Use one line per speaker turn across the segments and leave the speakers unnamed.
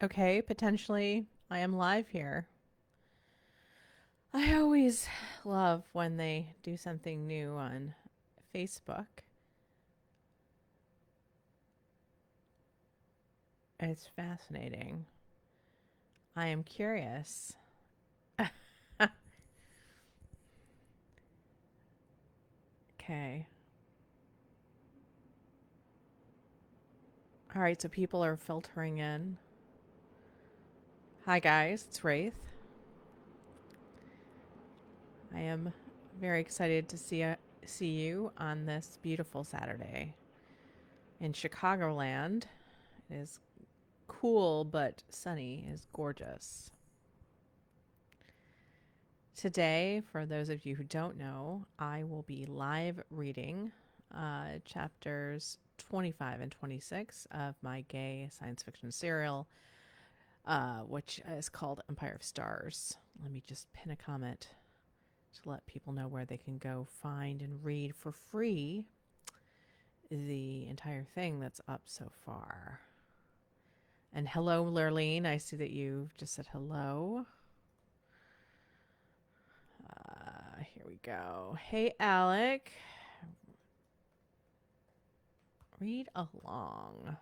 Okay, potentially I am live here. I always love when they do something new on Facebook. It's fascinating. I am curious. Okay. All right, so people are filtering in. Hi guys, it's Raythe. I am very excited to see you on this beautiful Saturday in Chicagoland. It is cool but sunny. It is gorgeous. Today, for those of you who don't know, I will be live reading chapters 25 and 26 of my gay science fiction serial, which is called Empire of Stars. Let me just pin a comment to let people know where they can go find and read for free the entire thing that's up so far. And hello, Lurleen. I see that you just said hello. Here we go. Hey, Alec. Read along.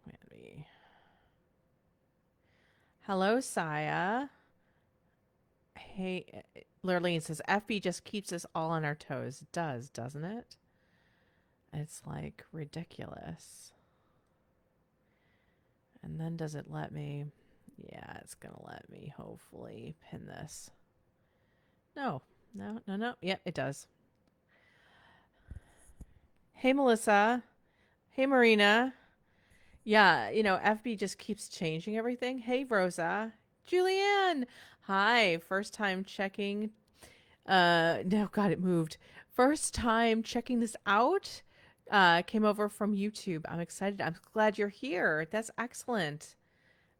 Maybe. Hello, Saya. Hey, Lurleen says FB just keeps us all on our toes. It does, doesn't it? It's like ridiculous. And then does it let me? Yeah, it's going to let me hopefully pin this. No, no, no, no. Yep, it does. Hey, Melissa. Hey, Marina. Yeah, FB just keeps changing everything. Hey, Rosa. Julianne. Hi. First time checking. No, God, it moved. First time checking this out. Came over from YouTube. I'm excited. I'm glad you're here. That's excellent.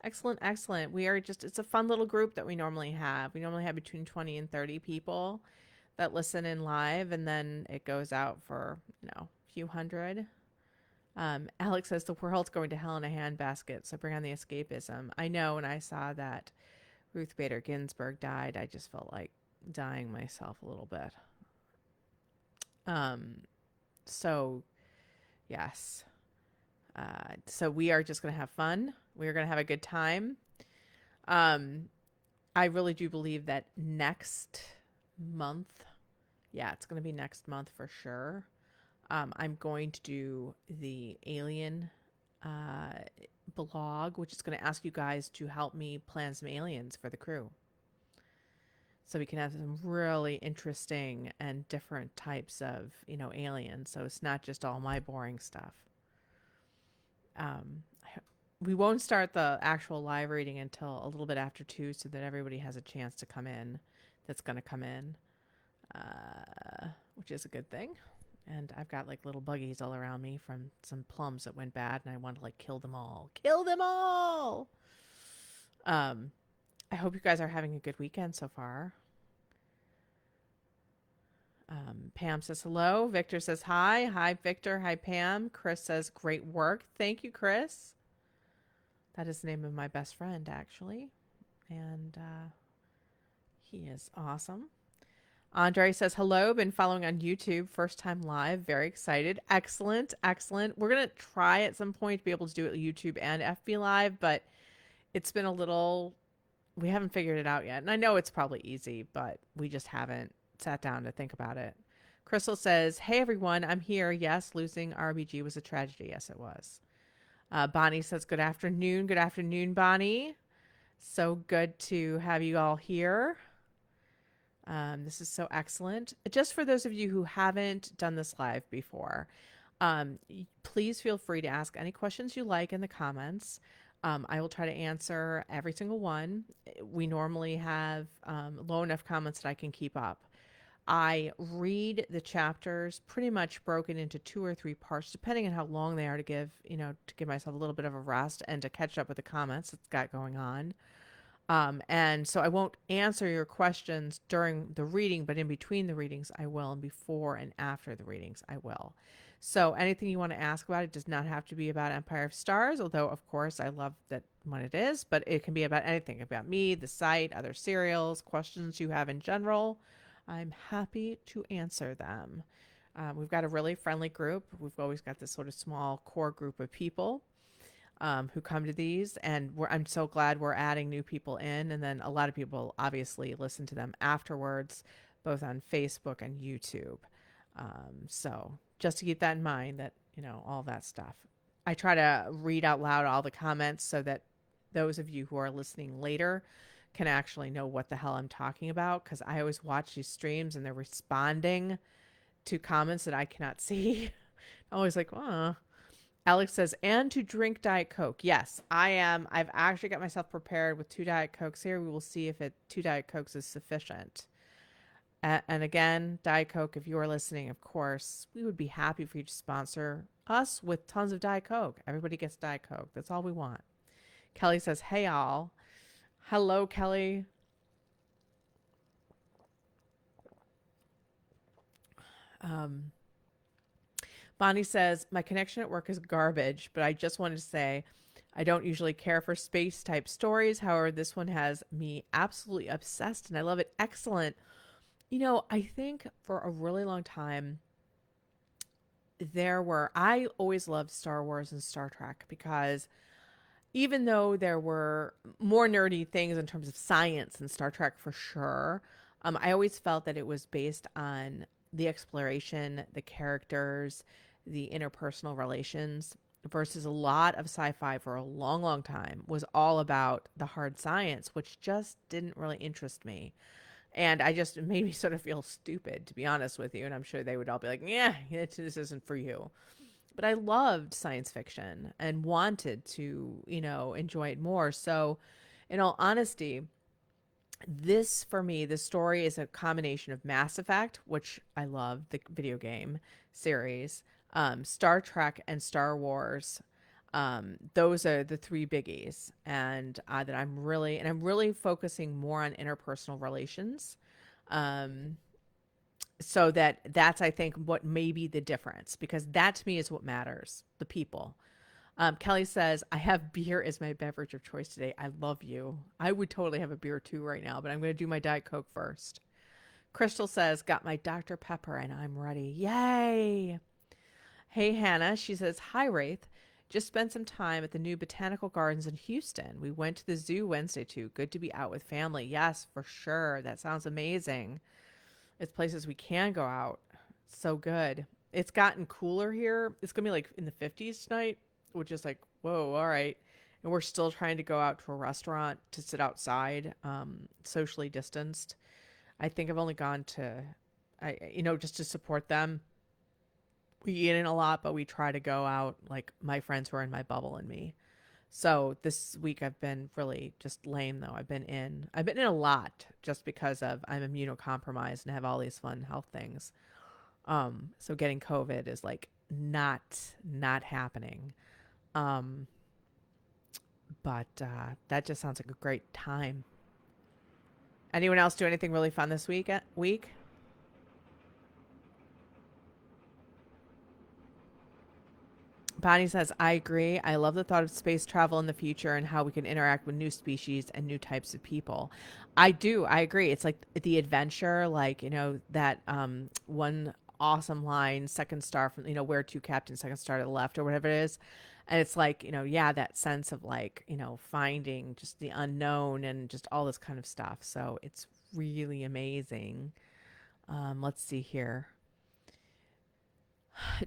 Excellent, excellent. We are just, it's a fun little group that we normally have. We normally have between 20 and 30 people that listen in live, and then it goes out for, a few hundred. Alex says the world's going to hell in a handbasket, so bring on the escapism. I know when I saw that Ruth Bader Ginsburg died, I just felt like dying myself a little bit. Um, so, yes. So we are just going to have fun. We're going to have a good time. Um, I really do believe that next month, yeah, it's going to be next month for sure. I'm going to do the alien uh, blog, which is going to ask you guys to help me plan some aliens for the crew. So we can have some really interesting and different types of, aliens. So it's not just all my boring stuff. Um, we won't start the actual live reading until a little bit after 2 so that everybody has a chance to come in that's going to come in, which is a good thing. And I've got like little buggies all around me from some plums that went bad, and I want to like kill them all. Kill them all! Um, I hope you guys are having a good weekend so far. Pam says hello. Victor says hi. Hi, Victor. Hi, Pam. Chris says great work. Thank you, Chris. That is the name of my best friend, actually. And he is awesome. Andre says hello. Been following on YouTube. First time live. Very excited. Excellent. Excellent. We're going to try at some point to be able to do it YouTube and FB Live, but it's been a little, we haven't figured it out yet. And I know it's probably easy, but we just haven't sat down to think about it. Crystal says, hey everyone, I'm here. Yes, losing RBG was a tragedy. Yes, it was. Bonnie says, good afternoon. Good afternoon, Bonnie. So good to have you all here. This is so excellent. Just for those of you who haven't done this live before, please feel free to ask any questions you like in the comments. I will try to answer every single one. We normally have low enough comments that I can keep up. I read the chapters pretty much broken into 2 or 3 parts, depending on how long they are, to give myself a little bit of a rest and to catch up with the comments that's got going on. And so I won't answer your questions during the reading, but in between the readings I will, and before and after the readings I will. So anything you want to ask about, it does not have to be about Empire of Stars, although of course I love that when it is, but it can be about anything, about me, the site, other serials, questions you have in general. I'm happy to answer them. We've got a really friendly group. We've always got this sort of small core group of people who come to these, and I'm so glad we're adding new people in, and then a lot of people obviously listen to them afterwards, both on Facebook and YouTube. So just to keep that in mind, that all that stuff. I try to read out loud all the comments so that those of you who are listening later can actually know what the hell I'm talking about, because I always watch these streams and they're responding to comments that I cannot see. I'm always like, oh. Alex says, and to drink Diet Coke. Yes, I am. I've actually got myself prepared with 2 Diet Cokes here. We will see if 2 Diet Cokes is sufficient. And again, Diet Coke, if you are listening, of course, we would be happy for you to sponsor us with tons of Diet Coke. Everybody gets Diet Coke. That's all we want. Kelly says, hey, all. Hello, Kelly. Bonnie says, my connection at work is garbage, but I just wanted to say I don't usually care for space type stories. However, this one has me absolutely obsessed and I love it. Excellent. I think for a really long time, I always loved Star Wars and Star Trek, because even though there were more nerdy things in terms of science in Star Trek for sure, I always felt that it was based on the exploration, the characters, the interpersonal relations, versus a lot of sci-fi for a long, long time was all about the hard science, which just didn't really interest me. And it made me sort of feel stupid, to be honest with you. And I'm sure they would all be like, yeah, this isn't for you. But I loved science fiction and wanted to, enjoy it more. So, in all honesty, for me, the story is a combination of Mass Effect, which I love, the video game series, Star Trek, and Star Wars. Those are the 3 biggies, and that I'm really focusing more on interpersonal relations. So that's, I think, what may be the difference, because that to me is what matters, the people. Kelly says, I have beer as my beverage of choice today. I love you. I would totally have a beer too right now, but I'm going to do my Diet Coke first. Crystal says, got my Dr. Pepper and I'm ready. Yay. Hey, Hannah. She says, hi, Raythe. Just spent some time at the new botanical gardens in Houston. We went to the zoo Wednesday too. Good to be out with family. Yes, for sure. That sounds amazing. It's places we can go out. So good. It's gotten cooler here. It's going to be like in the 50s tonight, which is like, whoa, all right. And we're still trying to go out to a restaurant to sit outside, socially distanced. I think I've only gone to, just to support them. We eat in a lot, but we try to go out, like my friends who are in my bubble and me. So this week I've been really just lame though. I've been in a lot just because I'm immunocompromised and have all these fun health things. So getting COVID is like not happening. Um, but that just sounds like a great time. Anyone else do anything really fun this week? Bonnie says, I agree. I love the thought of space travel in the future and how we can interact with new species and new types of people. I do. I agree. It's like the adventure, like, that one awesome line, second star from, where to Captain, second star to the left, or whatever it is. And it's like, yeah, that sense of like, finding just the unknown and just all this kind of stuff. So it's really amazing. Let's see here.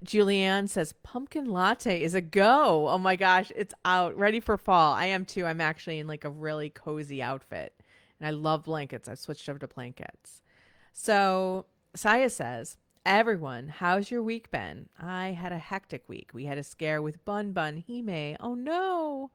Julianne says pumpkin latte is a go. Oh my gosh, it's out, ready for fall. I am too. I'm actually in like a really cozy outfit, and I love blankets. I've switched over to blankets. So Saya says, everyone, how's your week been? I had a hectic week. We had a scare with Bun Bun Hime. Oh no.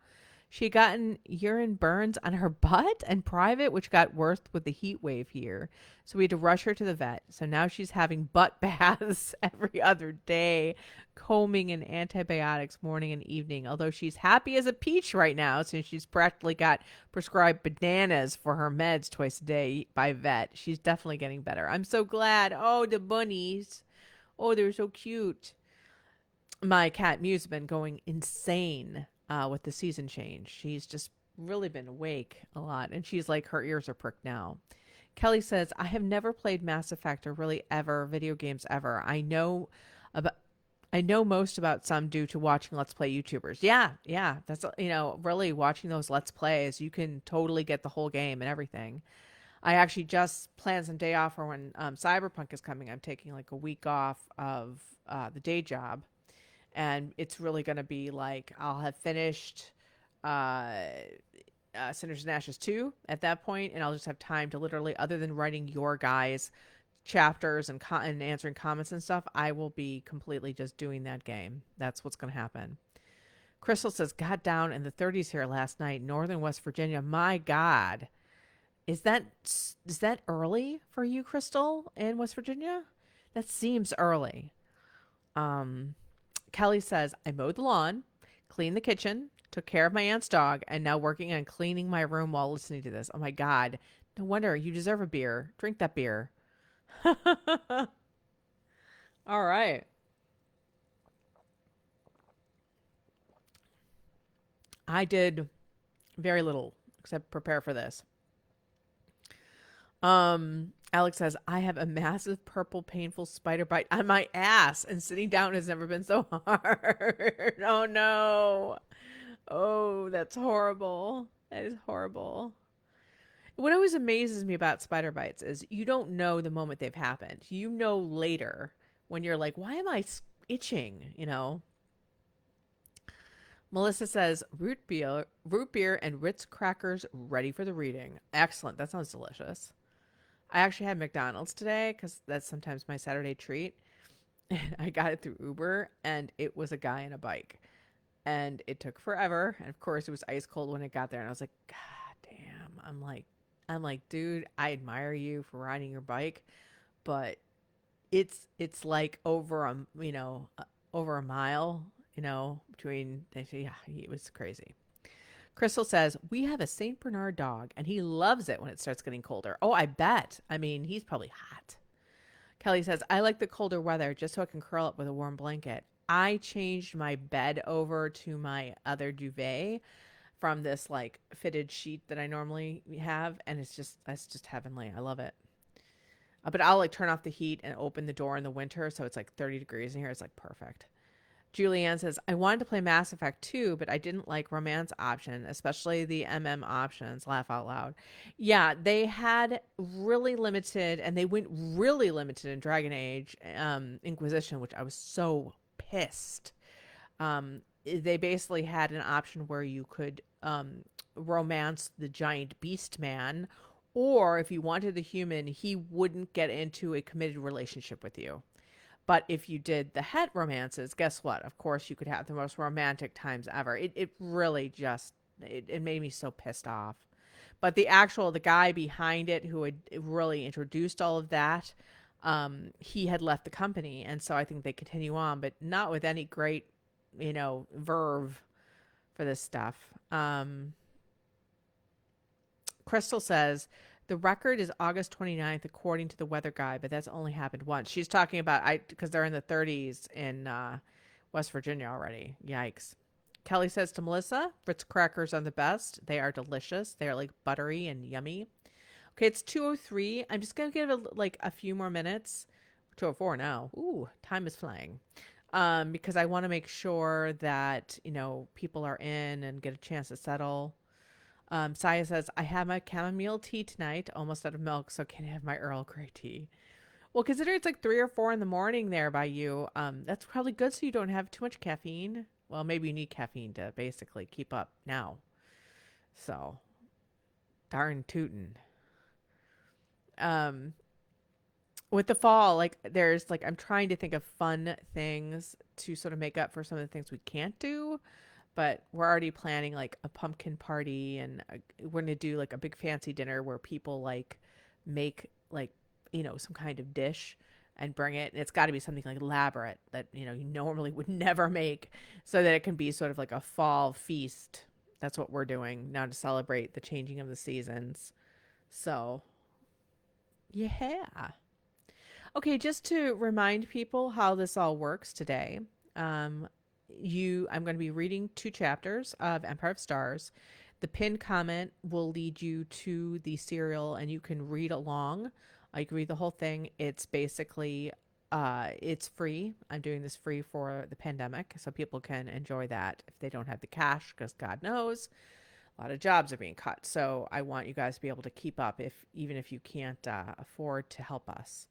She had gotten urine burns on her butt and private, which got worse with the heat wave here. So we had to rush her to the vet. So now she's having butt baths every other day, combing and antibiotics morning and evening. Although she's happy as a peach right now since she's practically got prescribed bananas for her meds twice a day by vet. She's definitely getting better. I'm so glad. Oh, the bunnies. Oh, they're so cute. My cat Mew's been going insane with the season change. She's just really been awake a lot, and she's like, her ears are pricked now. Kelly says, I have never played Mass Effect or really ever video games ever. About I know most about some due to watching Let's Play YouTubers. Yeah, yeah. That's, really watching those Let's Plays, you can totally get the whole game and everything. I actually just planned some day off for when Cyberpunk is coming. I'm taking like a week off of the day job. And it's really going to be like I'll have finished uh, Sinners and Ashes 2 at that point, and I'll just have time to literally, other than writing your guys' chapters and answering comments and stuff, I will be completely just doing that game. That's what's going to happen. Crystal says, got down in the 30s here last night, northern West Virginia. My God. Is that early for you, Crystal, in West Virginia? That seems early. Um, Kelly says, I mowed the lawn, cleaned the kitchen, took care of my aunt's dog, and now working on cleaning my room while listening to this. Oh my God. No wonder you deserve a beer. Drink that beer. All right. I did very little except prepare for this. Alex says, I have a massive purple painful spider bite on my ass, and sitting down has never been so hard. Oh no. Oh, that's horrible. That is horrible. What always amazes me about spider bites is you don't know the moment they've happened. You know later when you're like, why am I itching? Melissa says root beer, and Ritz crackers ready for the reading. Excellent. That sounds delicious. I actually had McDonald's today because that's sometimes my Saturday treat. And I got it through Uber, and it was a guy on a bike, and it took forever. And of course, it was ice cold when it got there, and I was like, God damn. I'm like, dude, I admire you for riding your bike, but it's like over a mile, between. Yeah, it was crazy. Crystal says, we have a St. Bernard dog, and he loves it when it starts getting colder. Oh, I bet. I mean, he's probably hot. Kelly says, I like the colder weather just so I can curl up with a warm blanket. I changed my bed over to my other duvet from this like fitted sheet that I normally have, and it's just heavenly. I love it. But I'll like turn off the heat and open the door in the winter, so it's like 30 degrees in here. It's like perfect. Julianne says, I wanted to play Mass Effect 2, but I didn't like romance option, especially the MM options. Laugh out loud. Yeah, they had really limited, and they went really limited in Dragon Age Inquisition, which I was so pissed. They basically had an option where you could romance the giant beast man, or if you wanted the human, he wouldn't get into a committed relationship with you. But if you did the het romances, guess what? Of course, you could have the most romantic times ever. It really just it made me so pissed off. But the guy behind it who had really introduced all of that, he had left the company, and so I think they continue on, but not with any great, verve for this stuff. Crystal says the record is August 29th, according to the weather guy, but that's only happened once. She's talking about because they're in the 30s in West Virginia already. Yikes. Kelly says to Melissa, Ritz crackers are the best. They are delicious. They are like buttery and yummy. Okay, it's 2:03. I'm just gonna give it like a few more minutes. 2:04 now. Ooh, time is flying. Because I want to make sure that people are in and get a chance to settle. Saya says, I have my chamomile tea tonight, almost out of milk, so can I have my Earl Grey tea? Well, consider it's like 3 or 4 in the morning there by you. That's probably good so you don't have too much caffeine. Well, maybe you need caffeine to basically keep up now. So, darn tootin'. Um, with the fall, like there's like I'm trying to think of fun things to sort of make up for some of the things we can't do, but we're already planning like a pumpkin party, and we're gonna do like a big fancy dinner where people like make like some kind of dish and bring it, and it's got to be something like elaborate that you normally would never make, so that it can be sort of like a fall feast. That's what we're doing now to celebrate the changing of the seasons. So yeah. Okay, just to remind people how this all works today, I'm going to be reading 2 chapters of Empire of Stars. The pinned comment will lead you to the serial, and you can read along. You can read the whole thing. It's basically, it's free. I'm doing this free for the pandemic, so people can enjoy that if they don't have the cash, because God knows a lot of jobs are being cut. So I want you guys to be able to keep up, even if you can't afford to help us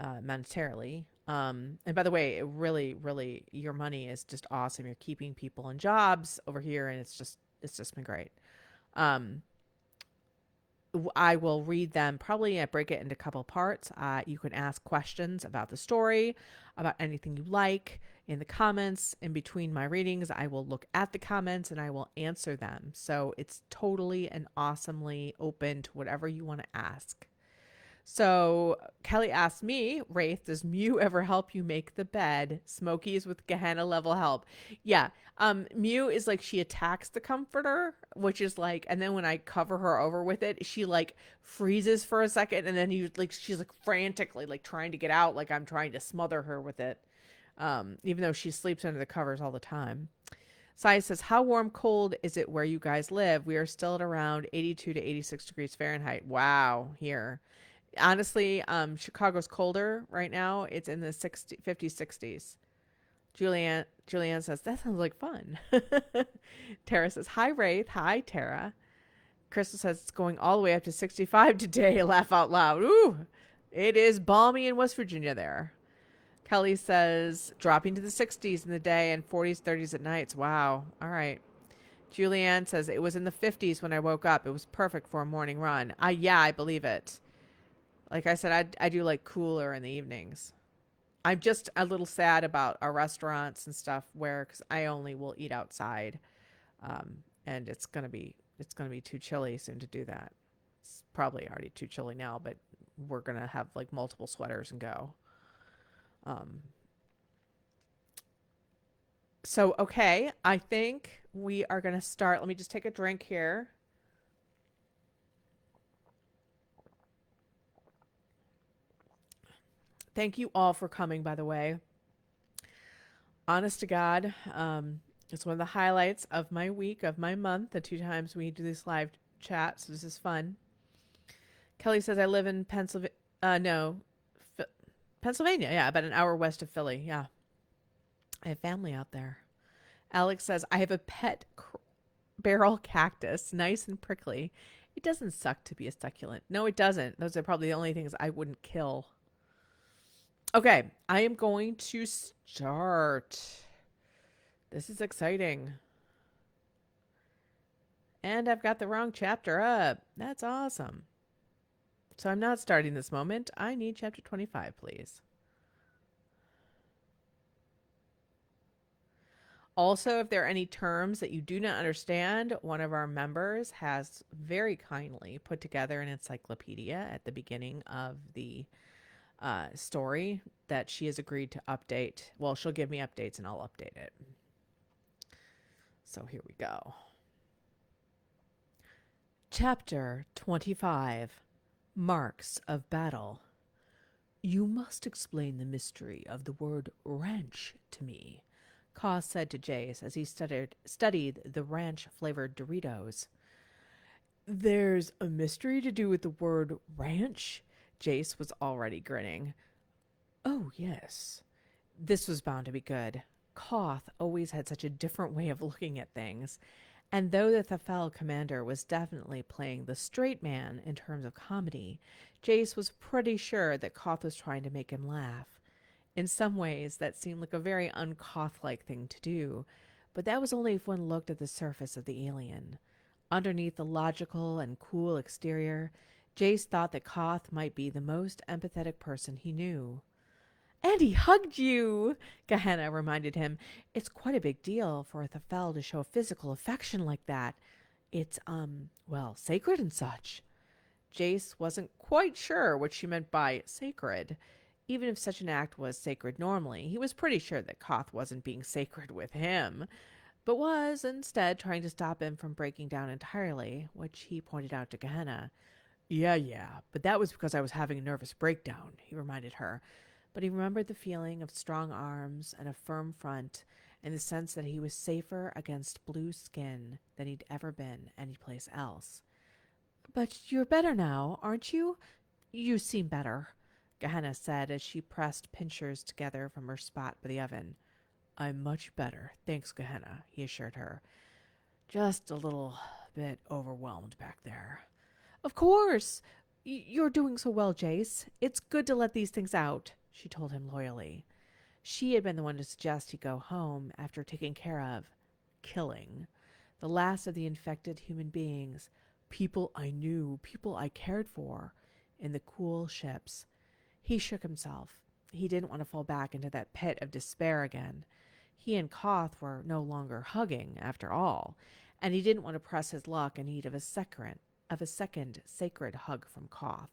monetarily. And by the way, it really, really, your money is just awesome. You're keeping people in jobs over here, and it's just been great. Um, I will read them. Probably I break it into a couple parts. You can ask questions about the story, about anything you like in the comments. In between my readings, I will look at the comments and I will answer them. So it's totally and awesomely open to whatever you want to ask. So Kelly asked me, Raythe, does Mew ever help you make the bed? Smokies with Gehenna level help. Yeah. Mew is like, she attacks the comforter, which is like, and then when I cover her over with it, she like freezes for a second, and then she's like frantically like trying to get out, like I'm trying to smother her with it. Even though she sleeps under the covers all the time. Sai says, how warm cold is it where you guys live? We are still at around 82 to 86 degrees Fahrenheit. Wow, here. Honestly, Chicago's colder right now. It's in the 50s, 60s. Julianne says, that sounds like fun. Tara says, hi, Raythe. Hi, Tara. Crystal says, it's going all the way up to 65 today. Laugh out loud. Ooh, it is balmy in West Virginia there. Kelly says, dropping to the 60s in the day and 40s, 30s at nights. Wow. All right. Julianne says, it was in the 50s when I woke up. It was perfect for a morning run. Yeah, I believe it. Like I said, I do like cooler in the evenings. I'm just a little sad about our restaurants and stuff because I only will eat outside, and it's gonna be too chilly soon to do that. It's probably already too chilly now, but we're gonna have like multiple sweaters and go. So okay, I think we are gonna start. Let me just take a drink here. Thank you all for coming, by the way. Honest to God, it's one of the highlights of my week, of my month, the 2 times we do this live chat, so this is fun. Kelly says, I live in Pennsylvania. Pennsylvania, yeah, about an hour west of Philly, yeah. I have family out there. Alex says, I have a pet barrel cactus, nice and prickly. It doesn't suck to be a succulent. No, it doesn't. Those are probably the only things I wouldn't kill. Okay, I am going to start. This is exciting. And I've got the wrong chapter up. That's awesome. So I'm not starting this moment. I need chapter 25, please. Also, if there are any terms that you do not understand, one of our members has very kindly put together an encyclopedia at the beginning of the story that she has agreed to update. Well, she'll give me updates and I'll update it. So here we go. Chapter 25, Marks of Battle. You must explain the mystery of the word ranch to me, Khoth said to Jace as he studied the ranch-flavored Doritos. There's a mystery to do with the word ranch? Jace was already grinning. Oh, yes. This was bound to be good. Khoth always had such a different way of looking at things, and though the Thafel commander was definitely playing the straight man in terms of comedy, Jace was pretty sure that Khoth was trying to make him laugh. In some ways, that seemed like a very un-Khoth-like thing to do, but that was only if one looked at the surface of the alien. Underneath the logical and cool exterior, Jace thought that Khoth might be the most empathetic person he knew. And he hugged you, Gehenna reminded him. It's quite a big deal for a Thafel to show physical affection like that. It's, sacred and such. Jace wasn't quite sure what she meant by sacred. Even if such an act was sacred normally, he was pretty sure that Khoth wasn't being sacred with him, but was instead trying to stop him from breaking down entirely, which he pointed out to Gehenna. Yeah, but that was because I was having a nervous breakdown, he reminded her. But he remembered the feeling of strong arms and a firm front, and the sense that he was safer against blue skin than he'd ever been anyplace else. But you're better now, aren't you? You seem better, Gehenna said as she pressed pincers together from her spot by the oven. I'm much better, thanks, Gehenna, he assured her. Just a little bit overwhelmed back there. Of course! You're doing so well, Jace. It's good to let these things out, she told him loyally. She had been the one to suggest he go home after taking care of killing the last of the infected human beings, people I knew, people I cared for, in the cool ships. He shook himself. He didn't want to fall back into that pit of despair again. He and Khoth were no longer hugging, after all, and he didn't want to press his luck in need of a second sacred hug from Khoth.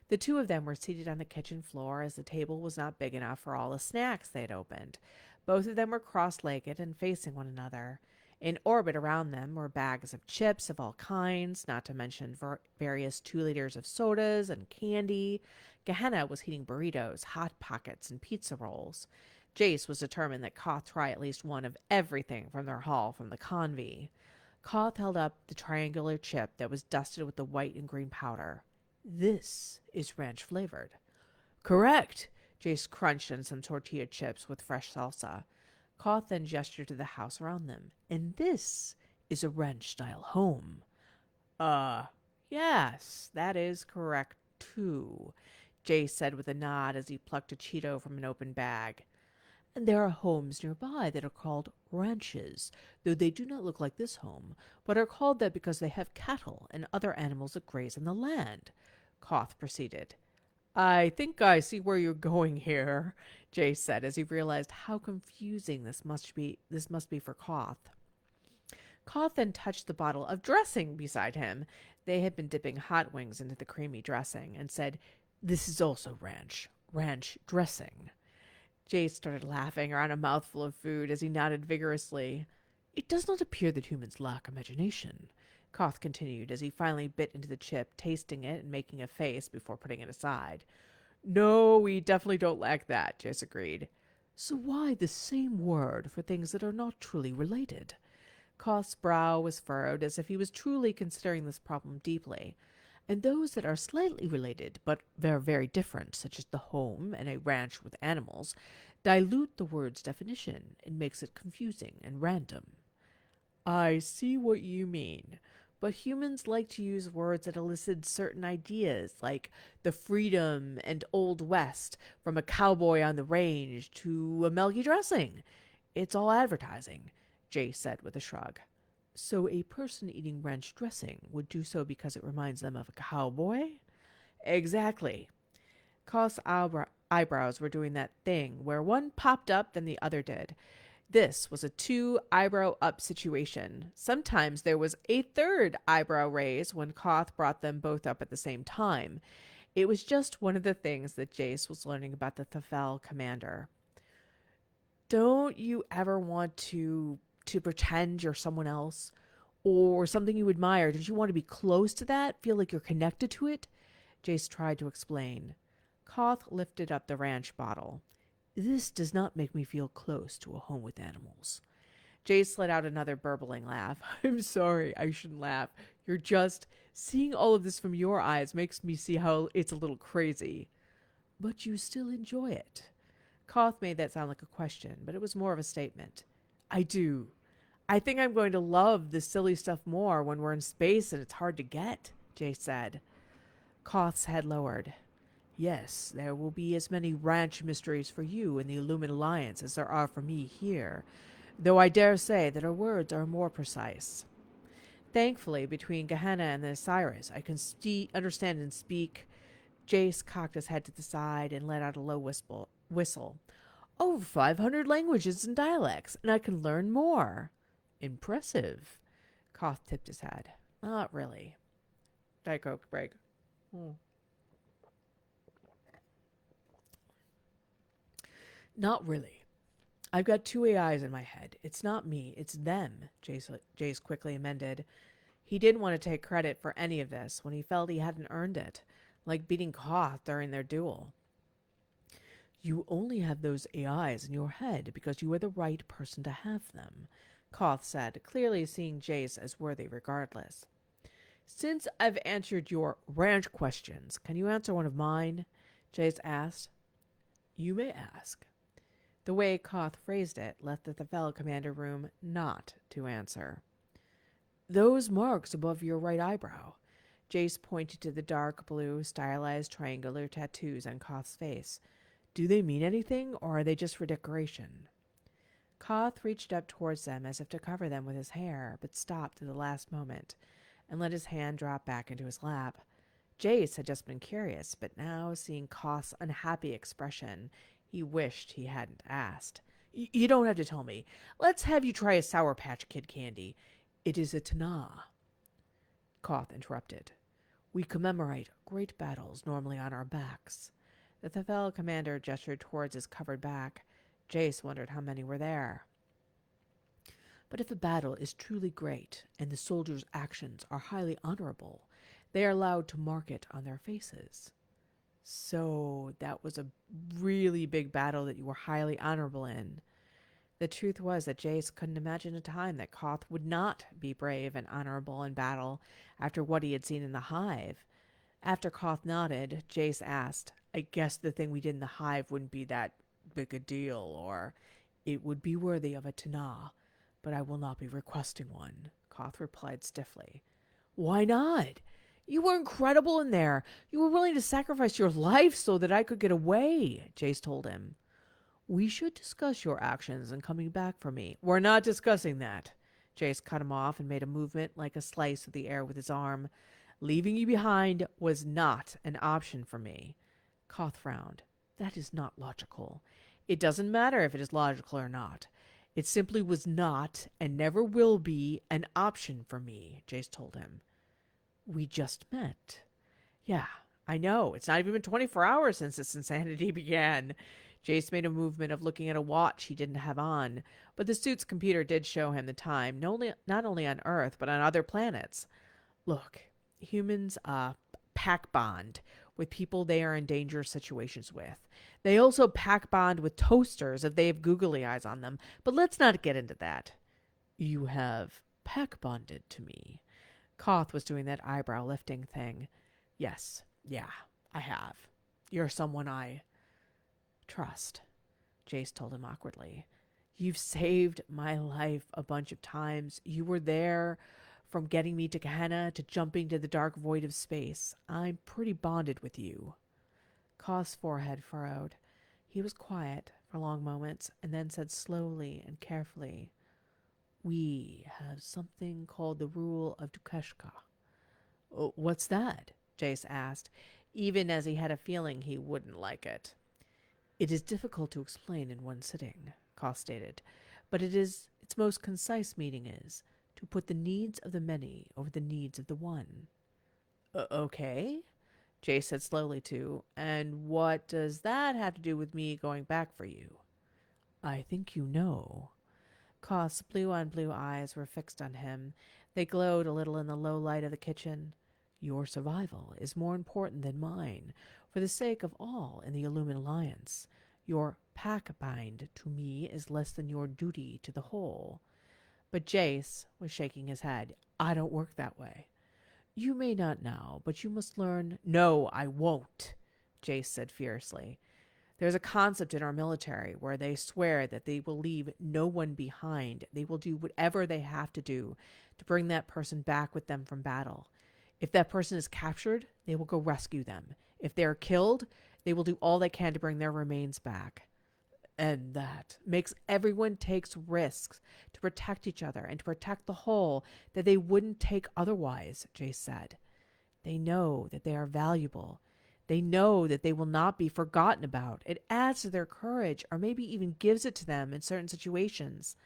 The two of them were seated on the kitchen floor as the table was not big enough for all the snacks they had opened. Both of them were cross-legged and facing one another. In orbit around them were bags of chips of all kinds, not to mention various 2 liters of sodas and candy. Gehenna was eating burritos, Hot Pockets, and pizza rolls. Jace was determined that Khoth try at least one of everything from their haul from the convy. Khoth held up the triangular chip that was dusted with the white and green powder. This is ranch flavored. Correct. Jace crunched on some tortilla chips with fresh salsa. Khoth then gestured to the house around them. And this is a ranch-style home. Yes, that is correct, too, Jace said with a nod as he plucked a Cheeto from an open bag. And there are homes nearby that are called ranches, though they do not look like this home, but are called that because they have cattle and other animals that graze on the land, Khoth proceeded. I think I see where you're going here, Jace said as he realized how confusing this must be for Khoth. Khoth then touched the bottle of dressing beside him. They had been dipping hot wings into the creamy dressing, and said, This is also ranch dressing. Jace started laughing around a mouthful of food as he nodded vigorously. It does not appear that humans lack imagination, Khoth continued as he finally bit into the chip, tasting it and making a face before putting it aside. No, we definitely don't lack that, Jace agreed. So why the same word for things that are not truly related? Khoth's brow was furrowed as if he was truly considering this problem deeply. And those that are slightly related, but they're very different, such as the home and a ranch with animals, dilute the word's definition and makes it confusing and random. I see what you mean, but humans like to use words that elicit certain ideas, like the freedom and Old West, from a cowboy on the range to a Melky dressing. It's all advertising, Jay said with a shrug. So a person eating ranch dressing would do so because it reminds them of a cowboy? Exactly. Khoth's eyebrows were doing that thing where one popped up then the other did. This was a 2-eyebrow-up situation. Sometimes there was a third eyebrow raise when Khoth brought them both up at the same time. It was just one of the things that Jace was learning about the Thafel commander. Don't you ever want to pretend you're someone else or something you admire? Don't you want to be close to that? Feel like you're connected to it? Jace tried to explain. Khoth lifted up the ranch bottle. This does not make me feel close to a home with animals. Jace let out another burbling laugh. I'm sorry, I shouldn't laugh. You're just seeing all of this from your eyes makes me see how it's a little crazy. But you still enjoy it. Khoth made that sound like a question, but it was more of a statement. I do. I think I'm going to love this silly stuff more when we're in space and it's hard to get, Jace said. Khoth's head lowered. Yes, there will be as many ranch mysteries for you in the Illumen Alliance as there are for me here, though I dare say that our words are more precise. Thankfully, between Gehenna and the Osiris, I can understand and speak. Jace cocked his head to the side and let out a low whistle. Over 500 languages and dialects, and I can learn more. Impressive. Khoth tipped his head. Not really. Diet Coke break. Not really. I've got 2 AIs in my head. It's not me, it's them, Jace quickly amended. He didn't want to take credit for any of this when he felt he hadn't earned it, like beating Khoth during their duel. You only have those AIs in your head because you are the right person to have them, Khoth said, clearly seeing Jace as worthy regardless. Since I've answered your ranch questions, can you answer one of mine? Jace asked. You may ask. The way Khoth phrased it left the fellow commander room not to answer. Those marks above your right eyebrow. Jace pointed to the dark blue, stylized triangular tattoos on Khoth's face. Do they mean anything, or are they just for decoration? Khoth reached up towards them as if to cover them with his hair, but stopped at the last moment and let his hand drop back into his lap. Jace had just been curious, but now, seeing Khoth's unhappy expression, he wished he hadn't asked. You don't have to tell me. Let's have you try a Sour Patch Kid candy. It is a Tana. Khoth interrupted. We commemorate great battles normally on our backs. The fellow commander gestured towards his covered back. Jace wondered how many were there. But if a battle is truly great and the soldiers' actions are highly honorable, they are allowed to mark it on their faces. So that was a really big battle that you were highly honorable in. The truth was that Jace couldn't imagine a time that Khoth would not be brave and honorable in battle after what he had seen in the hive. After Khoth nodded, Jace asked, I guess the thing we did in the hive wouldn't be that big a deal, or it would be worthy of a Tana, but I will not be requesting one, Khoth replied stiffly. Why not? You were incredible in there. You were willing to sacrifice your life so that I could get away, Jace told him. We should discuss your actions and coming back for me. We're not discussing that. Jace cut him off and made a movement like a slice of the air with his arm. Leaving you behind was not an option for me. Khoth frowned. That is not logical. It doesn't matter if it is logical or not. It simply was not and never will be an option for me, Jace told him. We just met. Yeah, I know. It's not even been 24 hours since this insanity began. Jace made a movement of looking at a watch he didn't have on, but the suit's computer did show him the time, not only on Earth, but on other planets. Look, humans pack bond with people they are in dangerous situations with. They also pack bond with toasters if they have googly eyes on them, but let's not get into that. You have pack bonded to me. Khoth was doing that eyebrow lifting thing. Yes, yeah, I have. You're someone I trust, Jace told him awkwardly. You've saved my life a bunch of times. You were there from getting me to Gehenna to jumping to the dark void of space. I'm pretty bonded with you. Khoth's forehead furrowed. He was quiet for long moments and then said slowly and carefully, We have something called the Rule of Dukeshka. What's that? Jace asked, even as he had a feeling he wouldn't like it. It is difficult to explain in one sitting, Khoth stated, but its most concise meaning is to put the needs of the many over the needs of the one. Okay, Jace said slowly too, and what does that have to do with me going back for you? I think you know. Khoth's blue-on-blue eyes were fixed on him. They glowed a little in the low light of the kitchen. Your survival is more important than mine, for the sake of all in the Illumen Alliance. Your pack-bind to me is less than your duty to the whole. But Jace was shaking his head. I don't work that way. You may not now, but you must learn. No, I won't, Jace said fiercely. There's a concept in our military where they swear that they will leave no one behind. They will do whatever they have to do to bring that person back with them from battle. If that person is captured, they will go rescue them. If they are killed, they will do all they can to bring their remains back. And that makes everyone takes risks to protect each other and to protect the whole that they wouldn't take otherwise, Jace said. They know that they are valuable. They know that they will not be forgotten about. It adds to their courage, or maybe even gives it to them in certain situations.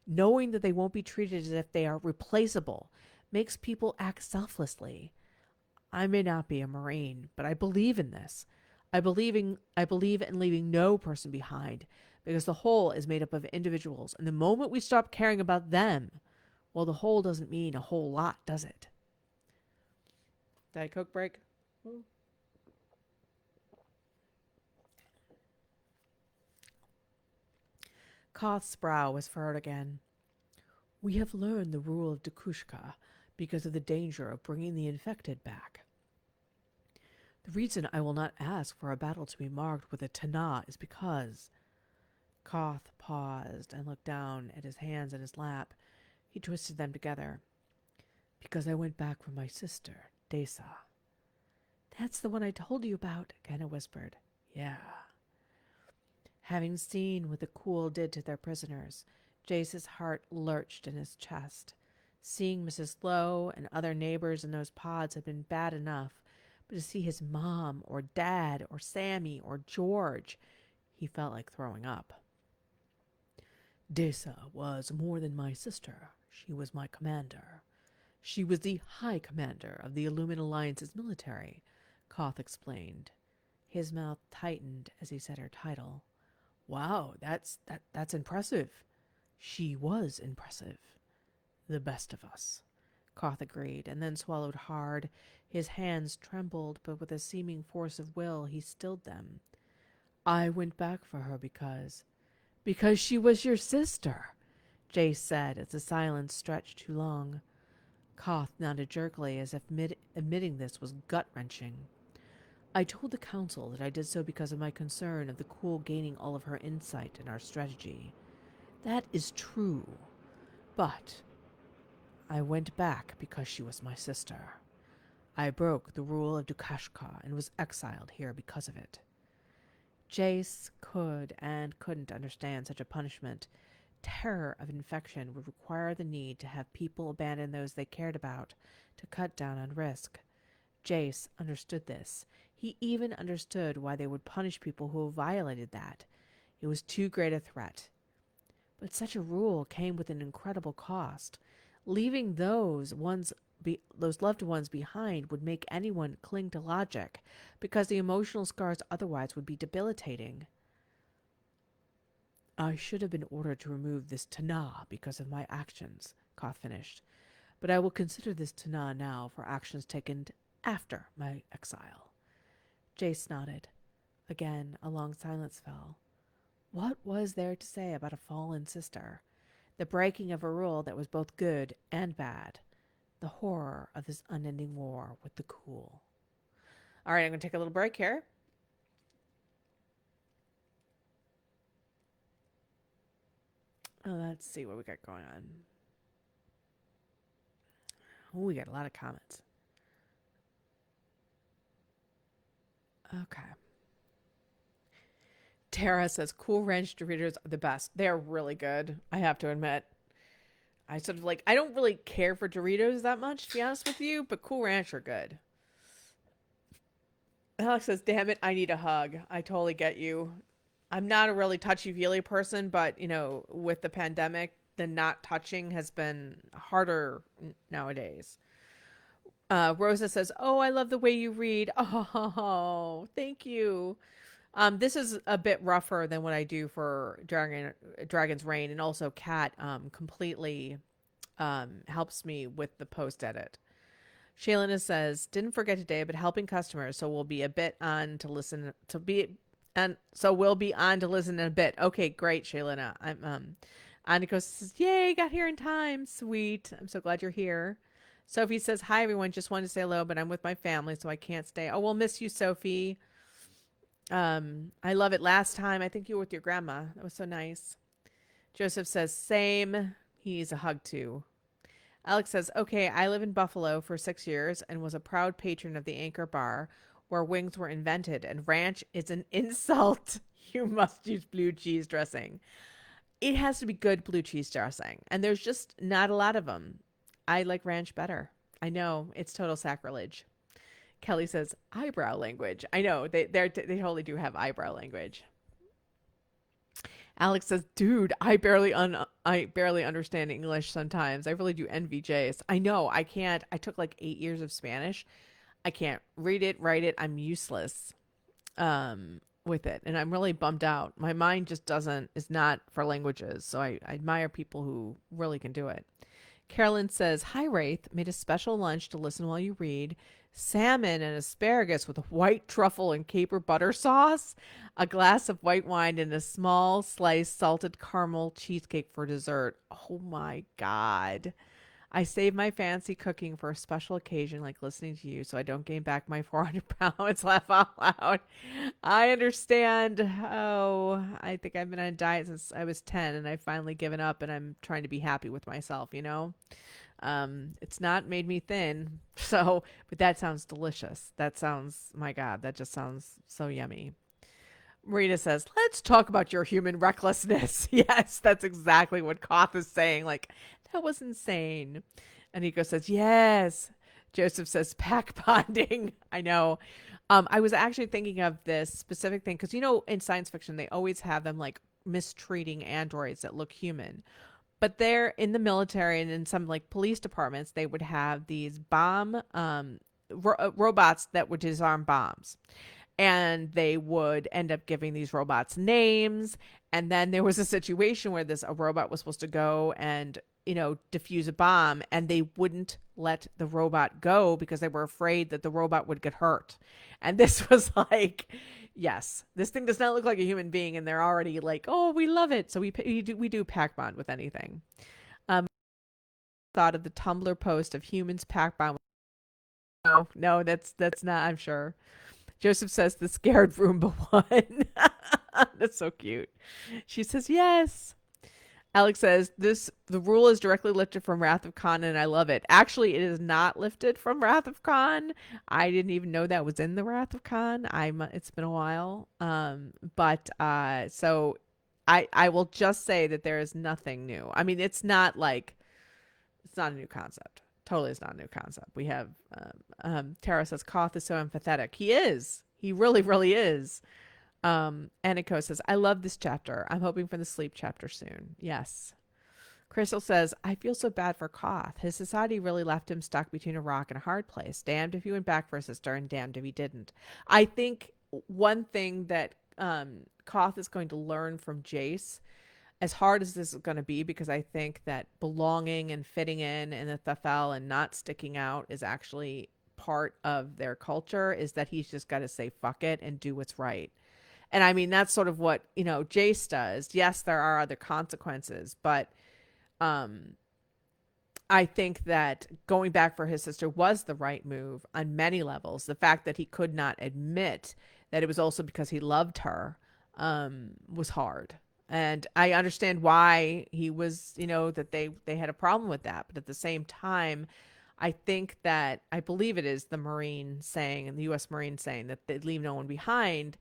Knowing that they won't be treated as if they are replaceable makes people act selflessly. I may not be a Marine, but I believe in this. I believe in leaving no person behind, because the whole is made up of individuals, and the moment we stop caring about them, well, the whole doesn't mean a whole lot, does it? Diet Coke break? Koth's brow was furrowed again. We have learned the rule of Dekushka because of the danger of bringing the infected back. The reason I will not ask for a battle to be marked with a Tana is because... Koth paused and looked down at his hands in his lap. He twisted them together. Because I went back for my sister, Desa. That's the one I told you about, Kenna whispered. Yeah. Having seen what the Cool did to their prisoners, Jace's heart lurched in his chest. Seeing Mrs. Lowe and other neighbors in those pods had been bad enough, but to see his mom or dad or Sammy or George, he felt like throwing up. Desa was more than my sister. She was my commander. She was the High Commander of the Illumen Alliance's military, Koth explained. His mouth tightened as he said her title. Wow, that's impressive. She was impressive. The best of us, Koth agreed, and then swallowed hard. His hands trembled, but with a seeming force of will, he stilled them. I went back for her because she was your sister, Jace said as the silence stretched too long. Koth nodded jerkily as if admitting this was gut-wrenching. I told the council that I did so because of my concern of the Cool gaining all of her insight in our strategy. That is true. But I went back because she was my sister. I broke the rule of Dukashka and was exiled here because of it. Jace could and couldn't understand such a punishment. Terror of infection would require the need to have people abandon those they cared about to cut down on risk. Jace understood this. He even understood why they would punish people who violated that. It was too great a threat. But such a rule came with an incredible cost. Leaving those loved ones behind would make anyone cling to logic, because the emotional scars otherwise would be debilitating. I should have been ordered to remove this Tana because of my actions, Koth finished. But I will consider this Tana now for actions taken after my exile. Jace nodded. Again, a long silence fell. What was there to say about a fallen sister? The breaking of a rule that was both good and bad. The horror of this unending war with the Cool. All right, I'm going to take a little break here. Let's see what we got going on. Oh, we got a lot of comments. Okay. Tara says, Cool Ranch Doritos are the best. They're really good, I have to admit. I don't really care for Doritos that much, to be honest with you, but Cool Ranch are good. Alex says, damn it, I need a hug. I totally get you. I'm not a really touchy-feely person, but, with the pandemic, the not touching has been harder nowadays. Rosa says, oh, I love the way you read. Oh, thank you. This is a bit rougher than what I do for Dragon's Reign, and also Kat completely helps me with the post edit. Shaylina says, didn't forget today, but helping customers, so we'll be on to listen in a bit. Okay, great, Shaylina. Aniko says, yay, got here in time. Sweet. I'm so glad you're here. Sophie says, hi everyone, just wanted to say hello, but I'm with my family, so I can't stay. Oh, we'll miss you, Sophie. I love it. Last time, I think you were with your grandma. That was so nice. Joseph says, same. He's a hug too. Alex says, okay, I live in Buffalo for 6 years and was a proud patron of the Anchor Bar where wings were invented, and ranch is an insult. You must use blue cheese dressing. It has to be good blue cheese dressing, and there's just not a lot of them. I like ranch better. I know, it's total sacrilege. Kelly says, eyebrow language. I know, they totally do have eyebrow language. Alex says, dude, I barely understand English sometimes. I really do envy Jace. I know, I can't. I took like 8 years of Spanish. I can't read it, write it. I'm useless with it. And I'm really bummed out. My mind just is not for languages. So I admire people who really can do it. Carolyn says, hi, Raythe. Made a special lunch to listen while you read. salmon and asparagus with white truffle and caper butter sauce, a glass of white wine, and a small sliced salted caramel cheesecake for dessert. Oh my God. I save my fancy cooking for a special occasion like listening to you so I don't gain back my 400 pounds. Laugh out loud. I understand. Oh, I think I've been on a diet since I was 10 and I've finally given up and I'm trying to be happy with myself, you know? It's not made me thin. So, but that sounds delicious. That sounds, my God, that just sounds so yummy. Marina says, let's talk about your human recklessness. Yes, that's exactly what Koth is saying. Like, that was insane. And Nico says, yes. Joseph says, pack bonding. I know. I was actually thinking of this specific thing because, you know, in science fiction, they always have them like mistreating androids that look human. But they're in the military and in some like police departments, they would have these bomb robots that would disarm bombs, and they would end up giving these robots names. And then there was a situation where this a robot was supposed to go and, you know, defuse a bomb, and they wouldn't let the robot go because they were afraid that the robot would get hurt. And this was like, yes, this thing does not look like a human being, and they're already like, oh, we love it. So we do pack bond with anything. um Thought of the Tumblr post of humans pack bond. No, no, that's not, I'm sure. Joseph says the scared Roomba one. That's so cute. She says yes. Alex says the rule is directly lifted from Wrath of Khan, and I love it. Actually, it is not lifted from Wrath of Khan. I didn't even know that was in the Wrath of Khan. It's been a while. But so I will just say that there is nothing new. I mean, it's not a new concept. Totally is not a new concept. We have Tara says Koth is so empathetic. He is. He really, really is. Aniko says, I love this chapter. I'm hoping for the sleep chapter soon. Yes. Crystal says, I feel so bad for Koth. His society really left him stuck between a rock and a hard place. Damned if he went back for his sister, and damned if he didn't. I think one thing that Koth is going to learn from Jace, as hard as this is going to be, because I think that belonging and fitting in the Thafel and not sticking out is actually part of their culture, is that he's just got to say fuck it and do what's right. And I mean, that's sort of what, you know, Jace does. Yes, there are other consequences, but um, I think that going back for his sister was the right move on many levels. The fact that he could not admit that it was also because he loved her was hard. And I understand why he was, you know, that they had a problem with that. But at the same time, I think that I believe it is the Marine saying, and the U.S. Marine saying that they leave no one behind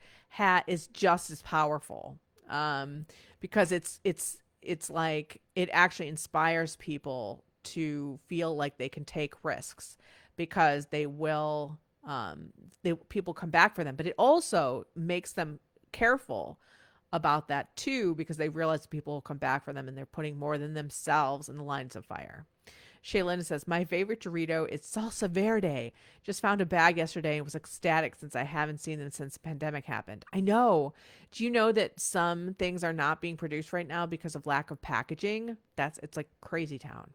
is just as powerful, because it's like it actually inspires people to feel like they can take risks because they will people come back for them, but it also makes them careful about that too, because they realize people will come back for them and they're putting more than themselves in the lines of fire. Shaylin says, my favorite Dorito is salsa verde. Just found a bag yesterday and was ecstatic since I haven't seen them since the pandemic happened. I know. Do you know that some things are not being produced right now because of lack of packaging? It's like crazy town.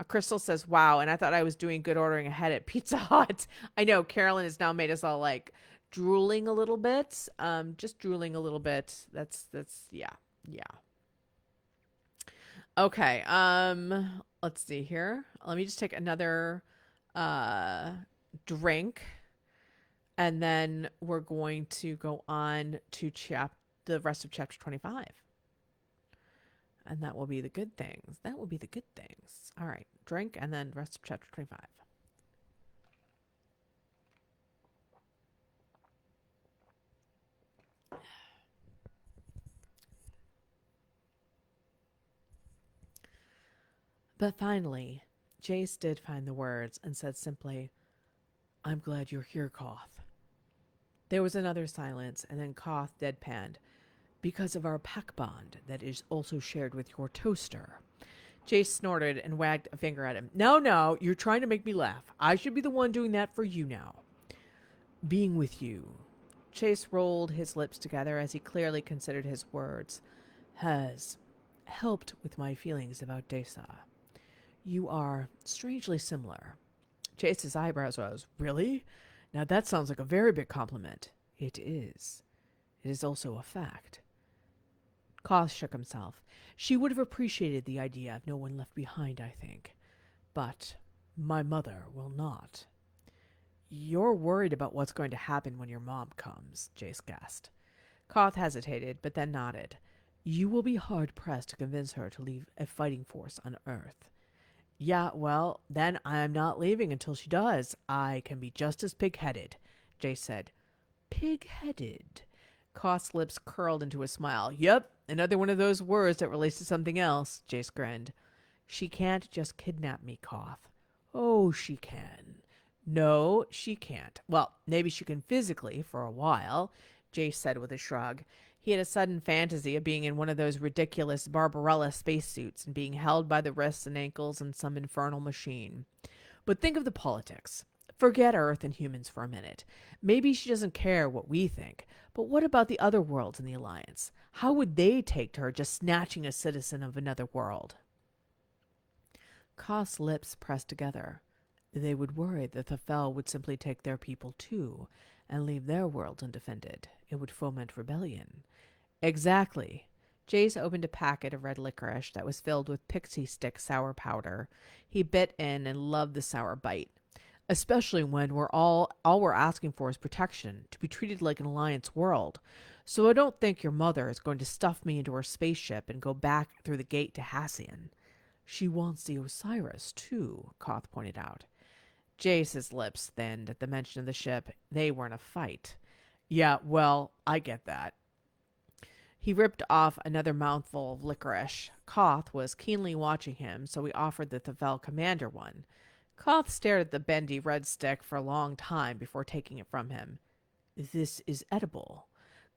Crystal says, wow, and I thought I was doing good ordering ahead at Pizza Hut. I know Carolyn has now made us all like drooling a little bit. Just drooling a little bit. That's yeah. Yeah. Okay. Let's see here. Let me just take another uh drink, and then we're going to go on to the rest of chapter 25. And that will be the good things. That will be the good things. All right. Drink, and then rest of chapter 25. But finally, Jace did find the words and said simply, I'm glad you're here, Koth. There was another silence, and then Koth deadpanned, because of our pack bond that is also shared with your toaster. Jace snorted and wagged a finger at him. No, no, you're trying to make me laugh. I should be the one doing that for you now. Being with you. Chase rolled his lips together as he clearly considered his words. Has helped with my feelings about Desa. You are strangely similar. Jace's eyebrows rose. Really? Now that sounds like a very big compliment. It is. It is also a fact. Khoth shook himself. She would have appreciated the idea of no one left behind, I think. But my mother will not. You're worried about what's going to happen when your mom comes, Jace guessed. Khoth hesitated, but then nodded. You will be hard-pressed to convince her to leave a fighting force on Earth. Yeah, well, then I'm not leaving until she does. I can be just as pig-headed, Jace said. Pig-headed? Khoth's lips curled into a smile. Yep, another one of those words that relates to something else, Jace grinned. She can't just kidnap me, Khoth. Oh, she can. No, she can't. Well, maybe she can physically for a while, Jace said with a shrug. He had a sudden fantasy of being in one of those ridiculous Barbarella spacesuits and being held by the wrists and ankles in some infernal machine. But think of the politics. Forget Earth and humans for a minute. Maybe she doesn't care what we think, but what about the other worlds in the Alliance? How would they take to her just snatching a citizen of another world? Khoth's lips pressed together. They would worry that the Fel would simply take their people too, and leave their world undefended. It would foment rebellion. Exactly. Jace opened a packet of red licorice that was filled with pixie stick sour powder. He bit in and loved the sour bite. Especially when all we're asking for is protection, to be treated like an Alliance world. So I don't think your mother is going to stuff me into her spaceship and go back through the gate to Hassian. She wants the Osiris, too, Khoth pointed out. Jace's lips thinned at the mention of the ship. They were in a fight. Yeah, well, I get that. He ripped off another mouthful of licorice. Khoth was keenly watching him, so he offered the Thafel commander one. Khoth stared at the bendy red stick for a long time before taking it from him. This is edible,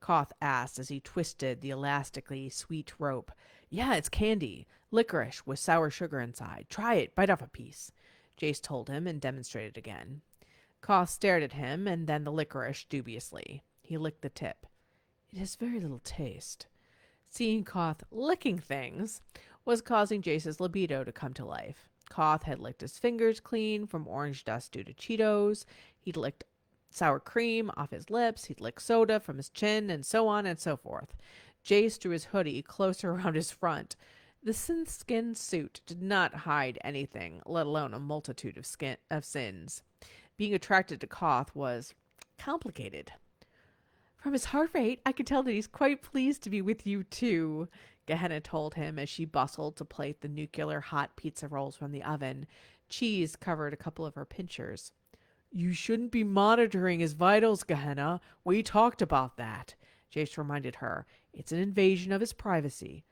Khoth asked as he twisted the elastically sweet rope. Yeah, it's candy. Licorice with sour sugar inside. Try it. Bite off a piece, Jace told him and demonstrated again. Khoth stared at him and then the licorice dubiously. He licked the tip. It has very little taste. Seeing Khoth licking things was causing Jace's libido to come to life. Khoth had licked his fingers clean from orange dust due to Cheetos. He'd licked sour cream off his lips. He'd licked soda from his chin, and so on and so forth. Jace drew his hoodie closer around his front. The synth-skin suit did not hide anything, let alone a multitude of sins. Being attracted to Khoth was complicated. From his heart rate, I could tell that he's quite pleased to be with you, too, Gehenna told him as she bustled to plate the nuclear hot pizza rolls from the oven. Cheese covered a couple of her pinchers. You shouldn't be monitoring his vitals, Gehenna. We talked about that, Jace reminded her. It's an invasion of his privacy.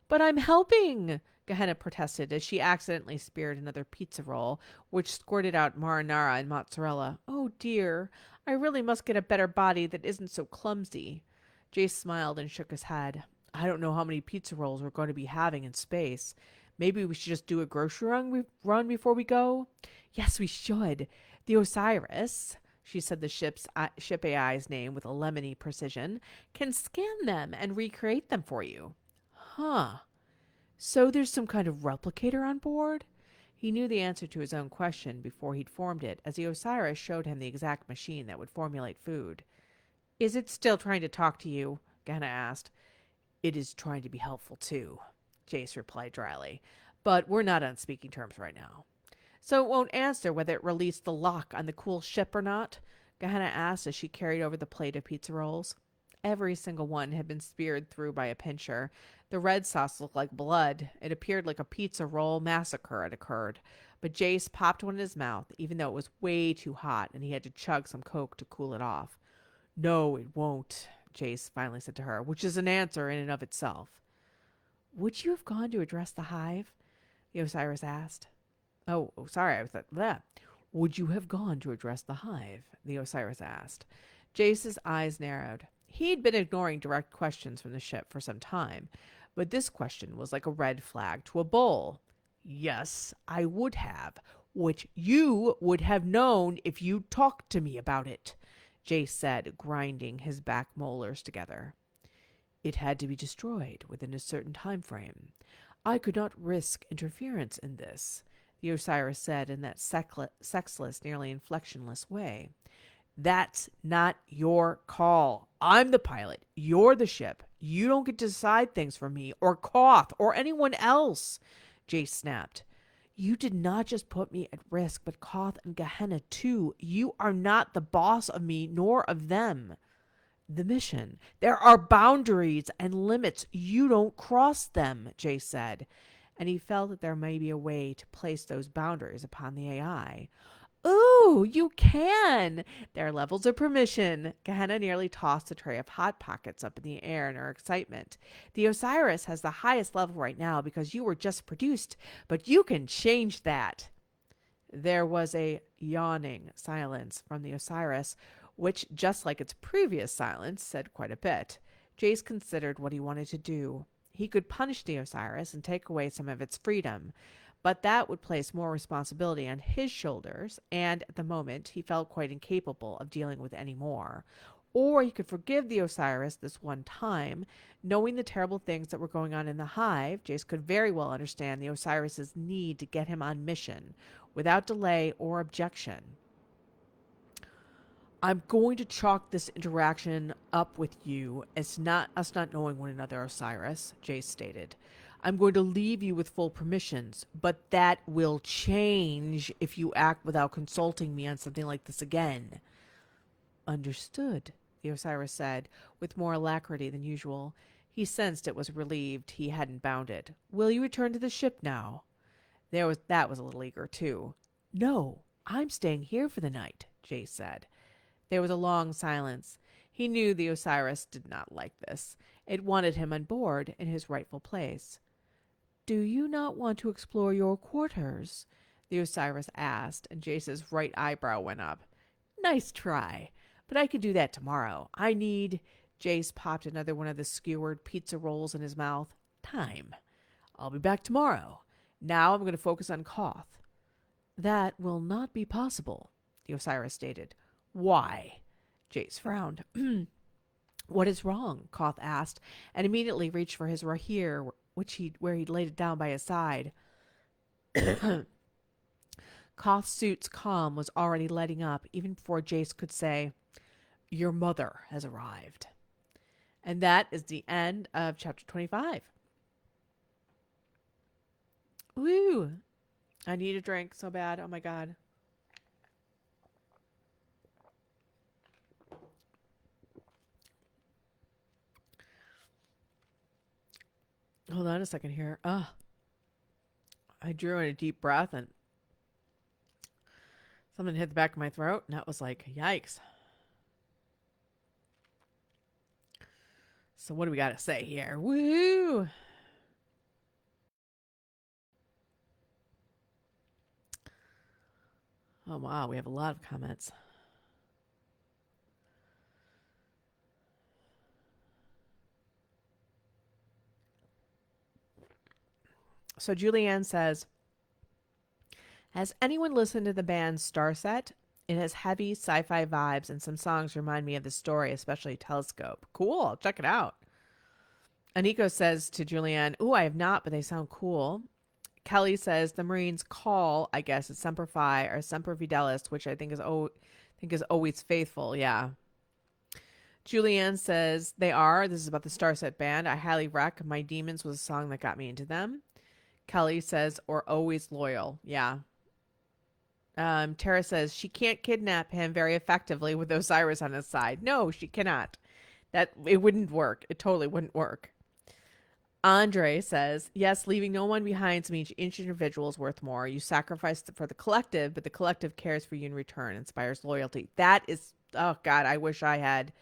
But I'm helping, Gehenna protested as she accidentally speared another pizza roll, which squirted out marinara and mozzarella. Oh, dear. I really must get a better body that isn't so clumsy. Jace smiled and shook his head. I don't know how many pizza rolls we're going to be having in space. Maybe we should just do a grocery run before we go? Yes, we should. The Osiris, she said the ship AI's name with a lemony precision, can scan them and recreate them for you. Huh. So there's some kind of replicator on board? He knew the answer to his own question before he'd formed it, as the Osiris showed him the exact machine that would formulate food. Is it still trying to talk to you? Gehenna asked. It is trying to be helpful, too, Jace replied dryly. But we're not on speaking terms right now. So it won't answer whether it released the lock on the cool ship or not? Gehenna asked as she carried over the plate of pizza rolls. Every single one had been speared through by a pincher. The red sauce looked like blood. It appeared like a pizza roll massacre had occurred. But Jace popped one in his mouth, even though it was way too hot and he had to chug some Coke to cool it off. No, it won't, Jace finally said to her, which is an answer in and of itself. Would you have gone to address the hive? The Osiris asked. Oh, sorry, I was like that. Would you have gone to address the hive? The Osiris asked. Jace's eyes narrowed. He'd been ignoring direct questions from the ship for some time, but this question was like a red flag to a bull. Yes, I would have, which you would have known if you talked to me about it, Jace said, grinding his back molars together. It had to be destroyed within a certain time frame. I could not risk interference in this. the Osiris said in that sexless, nearly inflectionless way. That's not your call. I'm the pilot. You're the ship. You don't get to decide things for me or Khoth or anyone else, Jace snapped. You did not just put me at risk, but Khoth and Gehenna too. You are not the boss of me nor of them. The mission. There are boundaries and limits. You don't cross them, Jace said. And he felt that there may be a way to place those boundaries upon the AI. Ooh, you can! There are levels of permission. Gehenna nearly tossed a tray of Hot Pockets up in the air in her excitement. The Osiris has the highest level right now because you were just produced, but you can change that. There was a yawning silence from the Osiris, which, just like its previous silence, said quite a bit. Jace considered what he wanted to do. He could punish the Osiris and take away some of its freedom, but that would place more responsibility on his shoulders, and at the moment he felt quite incapable of dealing with any more. Or he could forgive the Osiris this one time. Knowing the terrible things that were going on in the hive, Jace could very well understand the Osiris's need to get him on mission, without delay or objection. I'm going to chalk this interaction up with you as not us not knowing one another, Osiris, Jace stated. I'm going to leave you with full permissions, but that will change if you act without consulting me on something like this again. Understood, the Osiris said, with more alacrity than usual. He sensed it was relieved he hadn't bounded. Will you return to the ship now? That was a little eager, too. No, I'm staying here for the night, Jace said. There was a long silence. He knew the Osiris did not like this. It wanted him on board in his rightful place. Do you not want to explore your quarters? The Osiris asked, and Jace's right eyebrow went up. Nice try, but I could do that tomorrow. Jace popped another one of the skewered pizza rolls in his mouth. Time. I'll be back tomorrow. Now I'm going to focus on Khoth. That will not be possible, the Osiris stated. Why? Jace frowned. What is wrong? Khoth asked, and immediately reached for his rahier, where he'd laid it down by his side. Khoth's suit's calm was already letting up, even before Jace could say, Your mother has arrived. And that is the end of chapter 25. Woo! I need a drink so bad. Oh my god. Hold on a second here. I drew in a deep breath and something hit the back of my throat, and that was like, yikes. So what do we got to say here? Woo! Oh, wow. We have a lot of comments. So Julianne says, has anyone listened to the band Starset? It has heavy sci-fi vibes, and some songs remind me of the story, especially Telescope. Cool. I'll check it out. Aniko says to Julianne, ooh, I have not, but they sound cool. Kelly says the Marines call, I guess, is Semper Fi or Semper Fidelis, which I think is always faithful. Yeah. Julianne says they are. This is about the Starset band. I highly rec. My Demons was a song that got me into them. Kelly says, or always loyal. Yeah. Tara says she can't kidnap him very effectively with Osiris on his side. No, she cannot. It wouldn't work. It totally wouldn't work. Andre says, yes, leaving no one behind means each individual is worth more. You sacrifice for the collective, but the collective cares for you in return, inspires loyalty. That is, oh God, I wish I had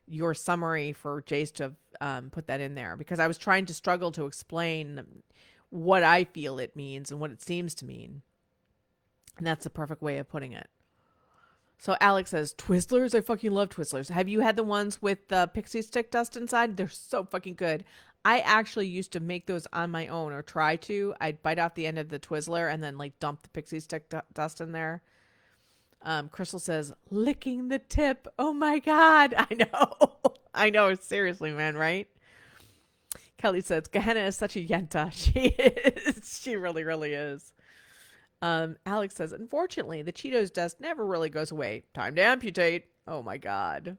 your summary for Jace to put that in there, because I was trying to struggle to explain what I feel it means and what it seems to mean. And that's the perfect way of putting it. So Alex says, Twizzlers? I fucking love Twizzlers. Have you had the ones with the pixie stick dust inside? They're so fucking good. I actually used to make those on my own, or try to. I'd bite off the end of the Twizzler and then like dump the pixie stick dust in there. Crystal says, licking the tip. Oh my God. I know. I know. Seriously, man, right? Kelly says, Gehenna is such a yenta. She is. She really, really is. Alex says, unfortunately, the Cheetos dust never really goes away. Time to amputate. Oh my God.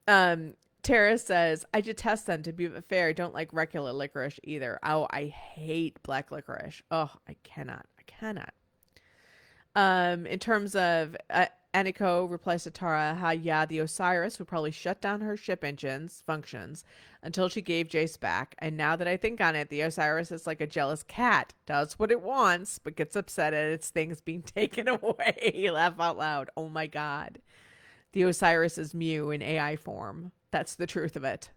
Um, Tara says, I detest them, to be fair. I don't like regular licorice either. Oh, I hate black licorice. Oh, I cannot. I cannot. In terms of Aniko replies to Tara, yeah, the Osiris would probably shut down her ship engines functions until she gave Jace back. And now that I think on it, the Osiris is like a jealous cat, does what it wants, but gets upset at its things being taken away. Laugh out loud. Oh my God. The Osiris is Mew in AI form. That's the truth of it.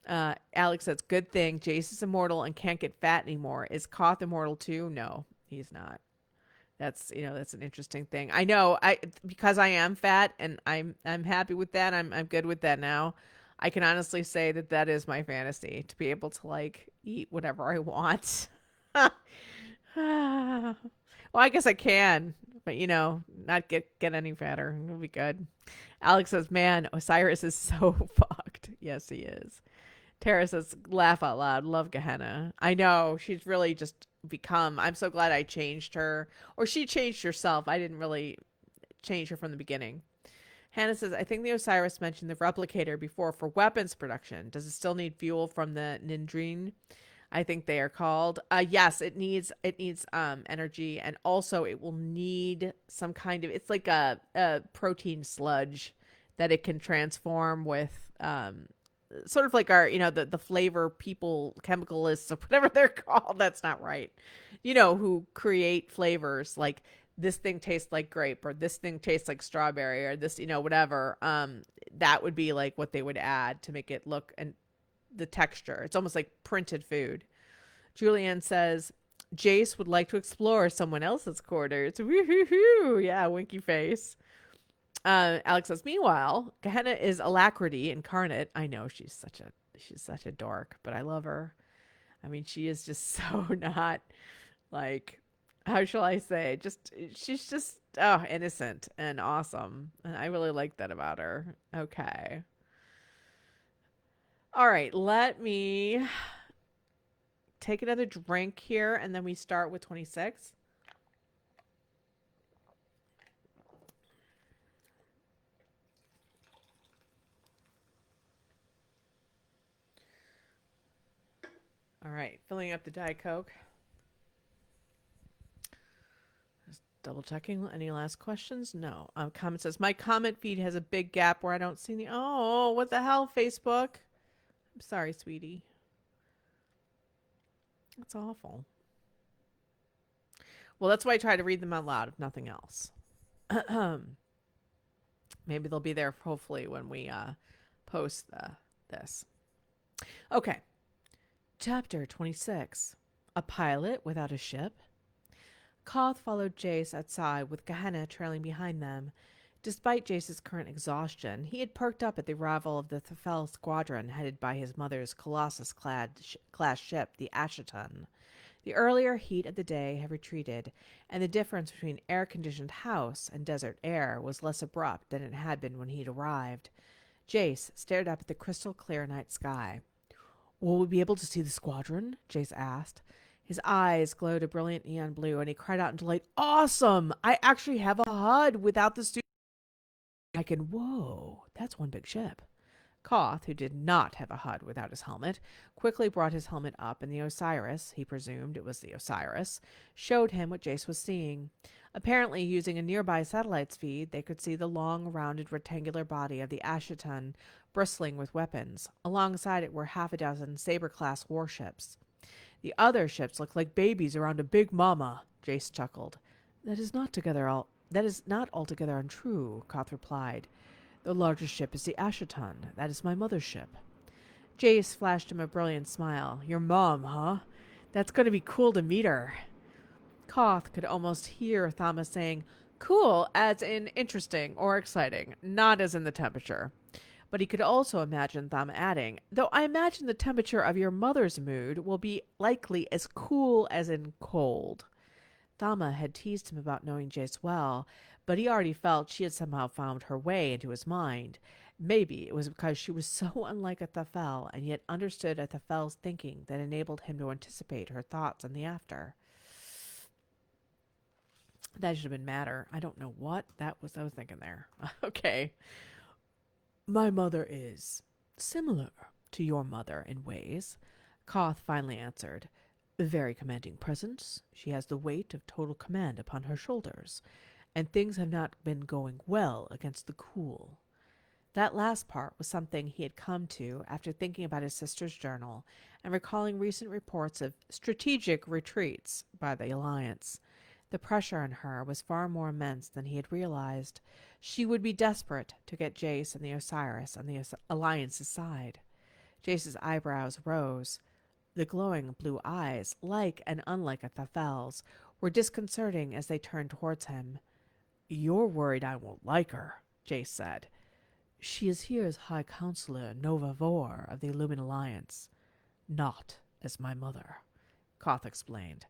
Alex says, good thing Jace is immortal and can't get fat anymore. Is Khoth immortal too? No, he's not. That's, that's an interesting thing. I know, because I am fat and I'm happy with that. I'm good with that now. I can honestly say that that is my fantasy, to be able to like eat whatever I want. Well, I guess I can, but not get any fatter. It'll be good. Alex says, "Man, Osiris is so fucked." Yes, he is. Tara says, laugh out loud. Love Gehenna. I know. She's really just become. I'm so glad I changed her. Or she changed herself. I didn't really change her from the beginning. Hannah says, I think the Osiris mentioned the replicator before for weapons production. Does it still need fuel from the Nindrine? I think they are called. Yes, it needs energy, and also it will need some kind of, it's like a protein sludge that it can transform with sort of like our, the flavor people, chemicalists, or whatever they're called. That's not right. Who create flavors like this thing tastes like grape, or this thing tastes like strawberry, or this, whatever. That would be like what they would add to make it look, and the texture. It's almost like printed food. Julianne says, Jace would like to explore someone else's quarters. Woo-hoo-hoo. Yeah, winky face. Alex says, meanwhile, Gehenna is Alacrity incarnate. I know she's such a dork, but I love her. I mean, she is just so not like, how shall I say? She's just innocent and awesome, and I really like that about her. Okay. All right, let me take another drink here, and then we start with 26. All right, filling up the Diet Coke. Just double checking. Any last questions? No. Comment says, my comment feed has a big gap where I don't see any. Oh, what the hell, Facebook? I'm sorry, sweetie. That's awful. Well, that's why I try to read them out loud, if nothing else. Maybe they'll be there, hopefully, when we post this. Okay. Chapter 26. A pilot without a ship? Khoth followed Jace outside, with Gehenna trailing behind them. Despite Jace's current exhaustion, he had perked up at the arrival of the Thafel squadron headed by his mother's Colossus-class ship, the Asheton. The earlier heat of the day had retreated, and the difference between air-conditioned house and desert air was less abrupt than it had been when he'd arrived. Jace stared up at the crystal-clear night sky. Will we be able to see the squadron? Jace asked. His eyes glowed a brilliant neon blue, and he cried out in delight, Awesome! I actually have a HUD without the student. Whoa, that's one big ship. Khoth, who did not have a HUD without his helmet, quickly brought his helmet up, and the Osiris, he presumed it was the Osiris, showed him what Jace was seeing. Apparently, using a nearby satellite's feed, they could see the long, rounded, rectangular body of the Asheton bristling with weapons. Alongside it were half a dozen Saber-class warships. The other ships looked like babies around a big mama, Jace chuckled. That is not altogether untrue, Khoth replied. The largest ship is the Asheton. That is my mother's ship. Jace flashed him a brilliant smile. Your mom, huh? That's going to be cool to meet her. Khoth could almost hear Thama saying, cool as in interesting or exciting, not as in the temperature. But he could also imagine Thama adding, though I imagine the temperature of your mother's mood will be likely as cool as in cold. Thama had teased him about knowing Jace well, but he already felt she had somehow found her way into his mind. Maybe it was because she was so unlike a Thafel, and yet understood a Thafel's thinking that enabled him to anticipate her thoughts in the after. That should have been matter. I don't know what that was I was thinking there. Okay. My mother is similar to your mother in ways, Koth finally answered. A very commanding presence. She has the weight of total command upon her shoulders, and things have not been going well against the cool. That last part was something he had come to after thinking about his sister's journal and recalling recent reports of strategic retreats by the Alliance. The pressure on her was far more immense than he had realized. She would be desperate to get Jace and the Osiris on the Alliance's side. Jace's eyebrows rose. The glowing blue eyes, like and unlike Athafel's, were disconcerting as they turned towards him. You're worried I won't like her, Jace said. She is here as High Counselor Nova Vor of the Illumen Alliance, not as my mother, Koth explained.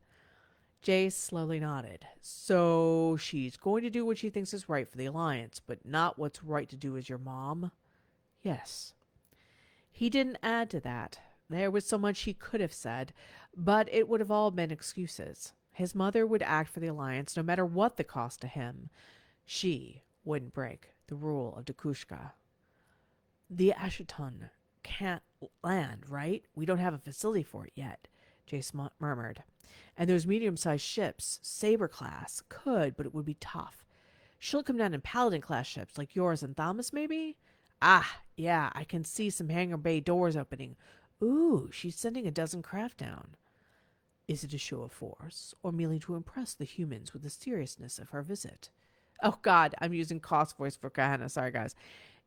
Jace slowly nodded. So she's going to do what she thinks is right for the Alliance, but not what's right to do as your mom? Yes. He didn't add to that. There was so much he could have said, but it would have all been excuses. His mother would act for the Alliance no matter what the cost to him. She wouldn't break the rule of Dakushka. The Asheton can't land, right? We don't have a facility for it yet, Jace murmured. And those medium-sized ships, Saber class, could, but it would be tough. She'll come down in Paladin class ships like yours and Thomas, maybe? Ah, yeah, I can see some hangar bay doors opening. Ooh, she's sending a dozen craft down. Is it a show of force, or merely to impress the humans with the seriousness of her visit? Oh, God, I'm using Khoth's voice for Gehenna. Sorry, guys.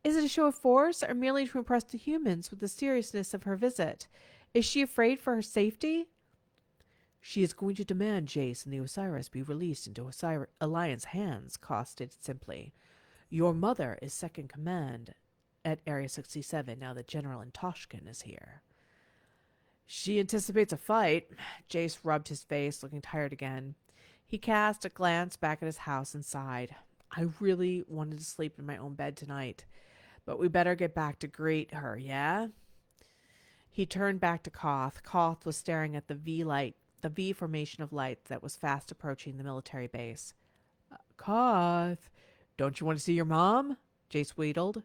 Is it a show of force, or merely to impress the humans with the seriousness of her visit? Is she afraid for her safety? She is going to demand Jace and the Osiris be released into Alliance hands, Khoth stated simply. Your mother is second command at Area 67 now that General Antoshkin is here. She anticipates a fight. Jace rubbed his face, looking tired again. He cast a glance back at his house and sighed. I really wanted to sleep in my own bed tonight, but we better get back to greet her, yeah? He turned back to Koth. Koth was staring at the V formation of light that was fast approaching the military base. Koth, don't you want to see your mom? Jace wheedled.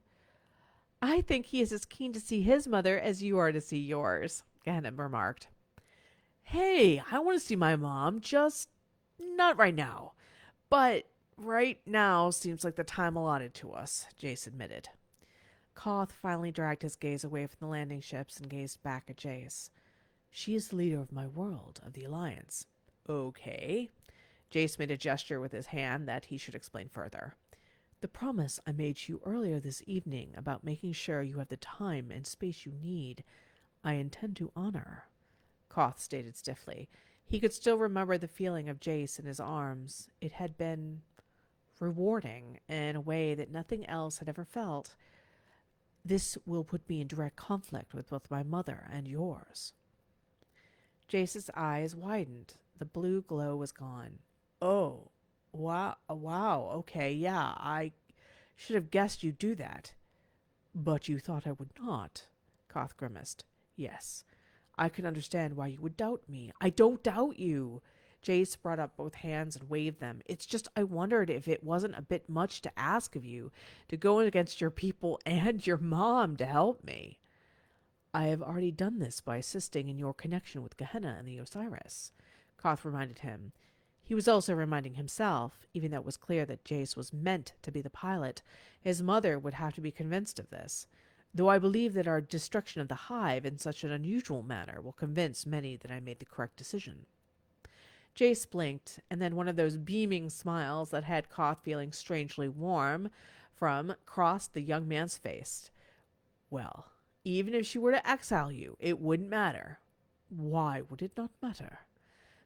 I think he is as keen to see his mother as you are to see yours, Gehenna remarked. Hey, I want to see my mom, just not right now. But right now seems like the time allotted to us, Jace admitted. Koth finally dragged his gaze away from the landing ships and gazed back at Jace. She is the leader of my world, of the Alliance. Okay. Jace made a gesture with his hand that he should explain further. The promise I made to you earlier this evening about making sure you have the time and space you need, I intend to honor, Koth stated stiffly. He could still remember the feeling of Jace in his arms. It had been rewarding in a way that nothing else had ever felt. This will put me in direct conflict with both my mother and yours. Jace's eyes widened. The blue glow was gone. Oh, wow, okay, yeah, I should have guessed you'd do that. But you thought I would not, Koth grimaced. Yes, I can understand why you would doubt me. I don't doubt you. Jace brought up both hands and waved them. It's just I wondered if it wasn't a bit much to ask of you to go against your people and your mom to help me. I have already done this by assisting in your connection with Gehenna and the Osiris, Koth reminded him. He was also reminding himself, even though it was clear that Jace was meant to be the pilot, his mother would have to be convinced of this. Though I believe that our destruction of the hive in such an unusual manner will convince many that I made the correct decision. Jace blinked, and then one of those beaming smiles that had Koth feeling strangely warm crossed the young man's face. Well, even if she were to exile you, it wouldn't matter. Why would it not matter?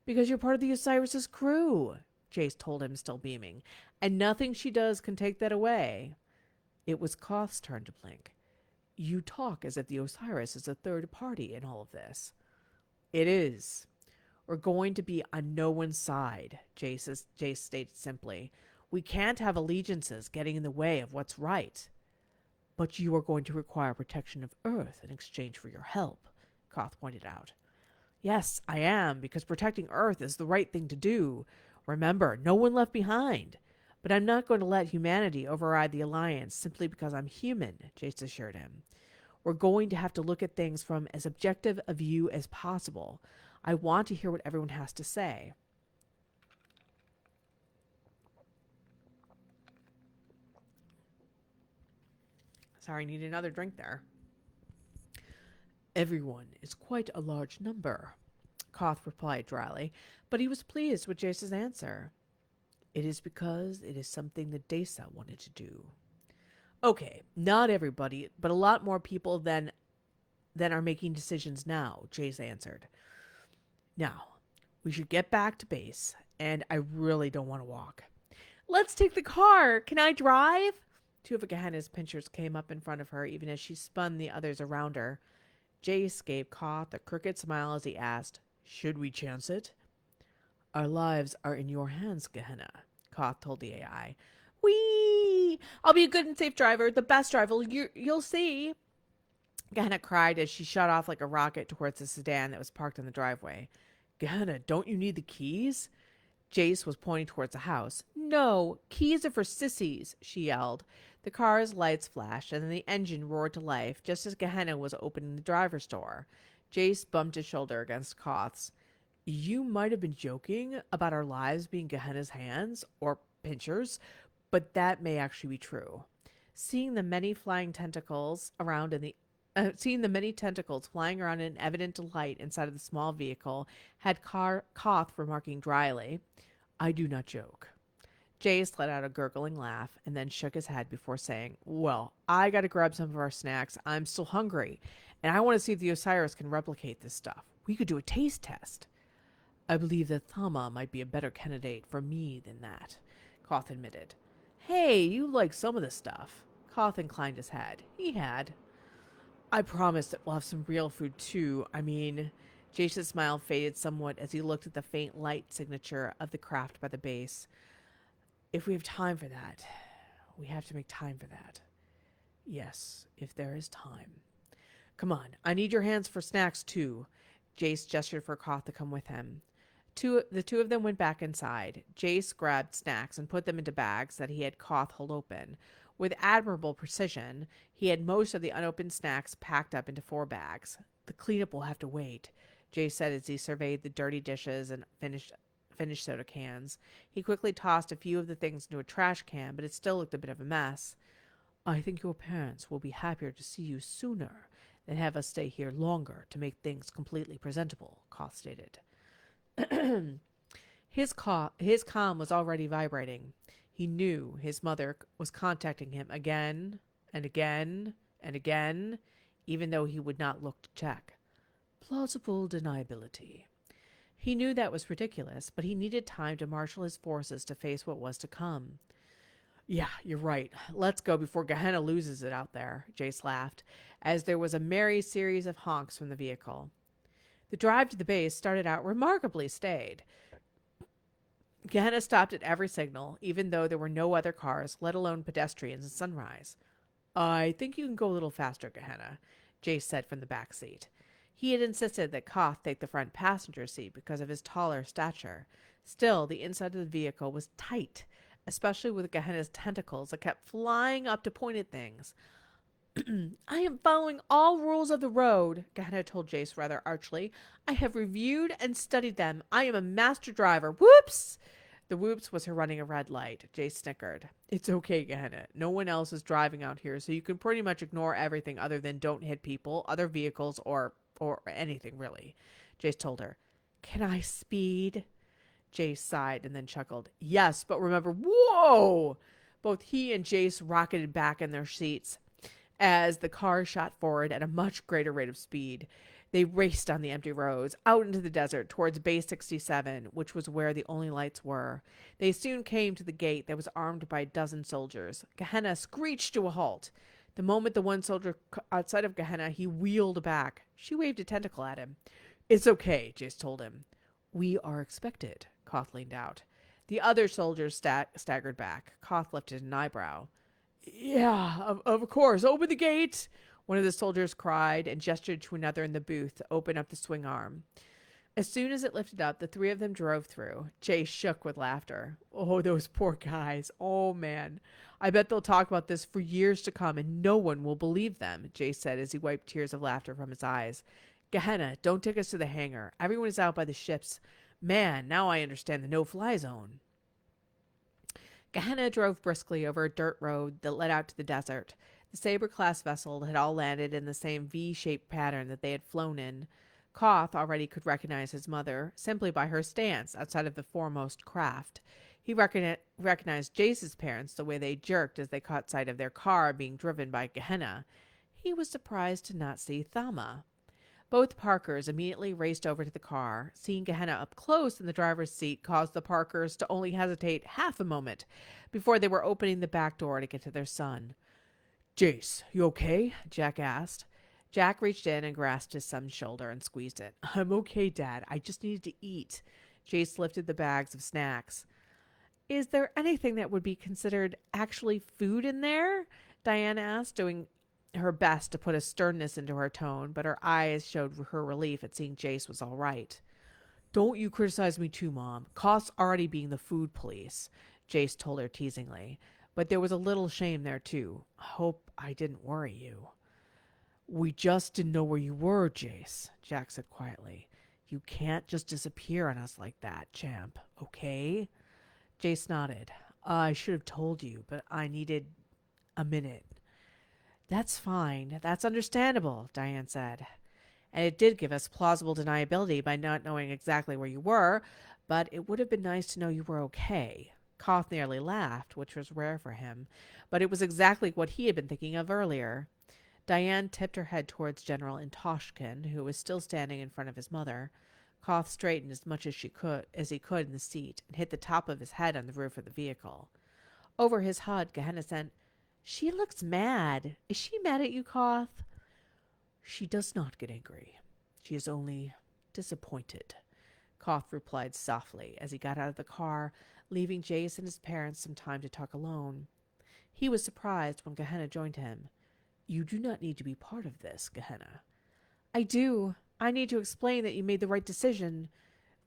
Because you're part of the Osiris's crew, Jace told him, still beaming, and nothing she does can take that away. It was Koth's turn to blink. You talk as if the Osiris is a third party in all of this. It is. We're going to be on no one's side, Jace stated simply. We can't have allegiances getting in the way of what's right. But you are going to require protection of Earth in exchange for your help, Koth pointed out. Yes, I am, because protecting Earth is the right thing to do. Remember, no one left behind. But I'm not going to let humanity override the Alliance simply because I'm human, Jace assured him. We're going to have to look at things from as objective a view as possible. I want to hear what everyone has to say. Sorry, I need another drink there. Everyone is quite a large number, Khoth replied dryly, but he was pleased with Jace's answer. It is because it is something that Desa wanted to do. Okay, not everybody, but a lot more people than are making decisions now, Jace answered. Now, we should get back to base, and I really don't want to walk. Let's take the car. Can I drive? Two of Gehenna's pinchers came up in front of her, even as she spun the others around her. Jace gave Khoth a crooked smile as he asked, Should we chance it? Our lives are in your hands, Gehenna, Khoth told the AI. Whee! I'll be a good and safe driver, the best driver you'll see. Gehenna cried as she shot off like a rocket towards the sedan that was parked in the driveway. Gehenna, don't you need the keys? Jace was pointing towards the house. No, keys are for sissies, she yelled. The car's lights flashed, and then the engine roared to life just as Gehenna was opening the driver's door. Jace bumped his shoulder against Khoth's. You might have been joking about our lives being Gehenna's hands, or pinchers, but that may actually be true. Seeing the many tentacles flying in evident delight inside of the small vehicle had Khoth remarking dryly, I do not joke. Jace let out a gurgling laugh and then shook his head before saying, Well, I gotta grab some of our snacks. I'm still hungry, and I want to see if the Osiris can replicate this stuff. We could do a taste test. I believe that Thama might be a better candidate for me than that, Khoth admitted. Hey, you like some of the stuff. Khoth inclined his head. He had. I promise that we'll have some real food too. I mean, Jace's smile faded somewhat as he looked at the faint light signature of the craft by the base. If we have time for that, we have to make time for that. Yes, if there is time. Come on, I need your hands for snacks too. Jace gestured for Khoth to come with him. The two of them went back inside. Jace grabbed snacks and put them into bags that he had Khoth hold open. With admirable precision, he had most of the unopened snacks packed up into 4 bags. The cleanup will have to wait, Jace said as he surveyed the dirty dishes and finished soda cans. He quickly tossed a few of the things into a trash can, but it still looked a bit of a mess. I think your parents will be happier to see you sooner than have us stay here longer to make things completely presentable, Khoth stated. His comm was already vibrating. He knew his mother was contacting him again and again and again, even though he would not look to check. Plausible deniability. He knew that was ridiculous, but he needed time to marshal his forces to face what was to come. Yeah, you're right. Let's go before Gehenna loses it out there, Jace laughed, as there was a merry series of honks from the vehicle. The drive to the base started out remarkably staid. Gehenna stopped at every signal, even though there were no other cars, let alone pedestrians and sunrise. I think you can go a little faster, Gehenna, Jace said from the back seat. He had insisted that Khoth take the front passenger seat because of his taller stature. Still, the inside of the vehicle was tight, especially with Gehenna's tentacles that kept flying up to point at things. I am following all rules of the road, Gehenna told Jace rather archly. I have reviewed and studied them. I am a master driver. Whoops! The whoops was her running a red light. Jace snickered. It's okay, Gehenna. No one else is driving out here, so you can pretty much ignore everything other than don't hit people, other vehicles, or anything, really. Jace told her. Can I speed? Jace sighed and then chuckled. Yes, but remember, whoa! Both he and Jace rocketed back in their seats as the car shot forward at a much greater rate of speed. They raced on the empty roads, out into the desert, towards Base 67, which was where the only lights were. They soon came to the gate that was armed by a dozen soldiers. Gehenna screeched to a halt. The moment the one soldier outside of Gehenna, he wheeled back. She waved a tentacle at him. It's okay, Jace told him. We are expected, Khoth leaned out. The other soldiers staggered back. Khoth lifted an eyebrow. Yeah, of course. Open the gate! One of the soldiers cried and gestured to another in the booth to open up the swing arm. As soon as it lifted up, the three of them drove through. Jace shook with laughter. Oh, those poor guys. Oh, man. I bet they'll talk about this for years to come, and no one will believe them, Jace said as he wiped tears of laughter from his eyes. Gehenna, don't take us to the hangar. Everyone is out by the ships. Man, now I understand the no-fly zone. Gehenna drove briskly over a dirt road that led out to the desert. The Saber-class vessel had all landed in the same V-shaped pattern that they had flown in. Khoth already could recognize his mother simply by her stance outside of the foremost craft. He recognized Jace's parents the way they jerked as they caught sight of their car being driven by Gehenna. He was surprised to not see Thama. Both Parkers immediately raced over to the car. Seeing Gehenna up close in the driver's seat caused the Parkers to only hesitate half a moment before they were opening the back door to get to their son. "Jace, you okay?" Jack asked. Jack reached in and grasped his son's shoulder and squeezed it. "I'm okay, Dad. I just needed to eat." Jace lifted the bags of snacks. "Is there anything that would be considered actually food in there?" Diane asked, doing her best to put a sternness into her tone, but her eyes showed her relief at seeing Jace was all right. "Don't you criticize me too, Mom. Khoth's already being the food police," Jace told her teasingly. But there was a little shame there, too. "I hope I didn't worry you." "We just didn't know where you were, Jace," Jack said quietly. "You can't just disappear on us like that, champ, okay?" Jace nodded. "I should have told you, but I needed a minute." "That's fine. That's understandable," Diane said. "And it did give us plausible deniability by not knowing exactly where you were, but it would have been nice to know you were okay." Khoth nearly laughed, which was rare for him, but it was exactly what he had been thinking of earlier. Diane tipped her head towards General Intoshkin, who was still standing in front of his mother. Khoth straightened as much as he could in the seat and hit the top of his head on the roof of the vehicle. Over his HUD, Gehenna said, "She looks mad. Is she mad at you, Khoth?" "She does not get angry. She is only disappointed," Khoth replied softly as he got out of the car, leaving Jace and his parents some time to talk alone. He was surprised when Gehenna joined him. "You do not need to be part of this, Gehenna." "I do. I need to explain that you made the right decision,"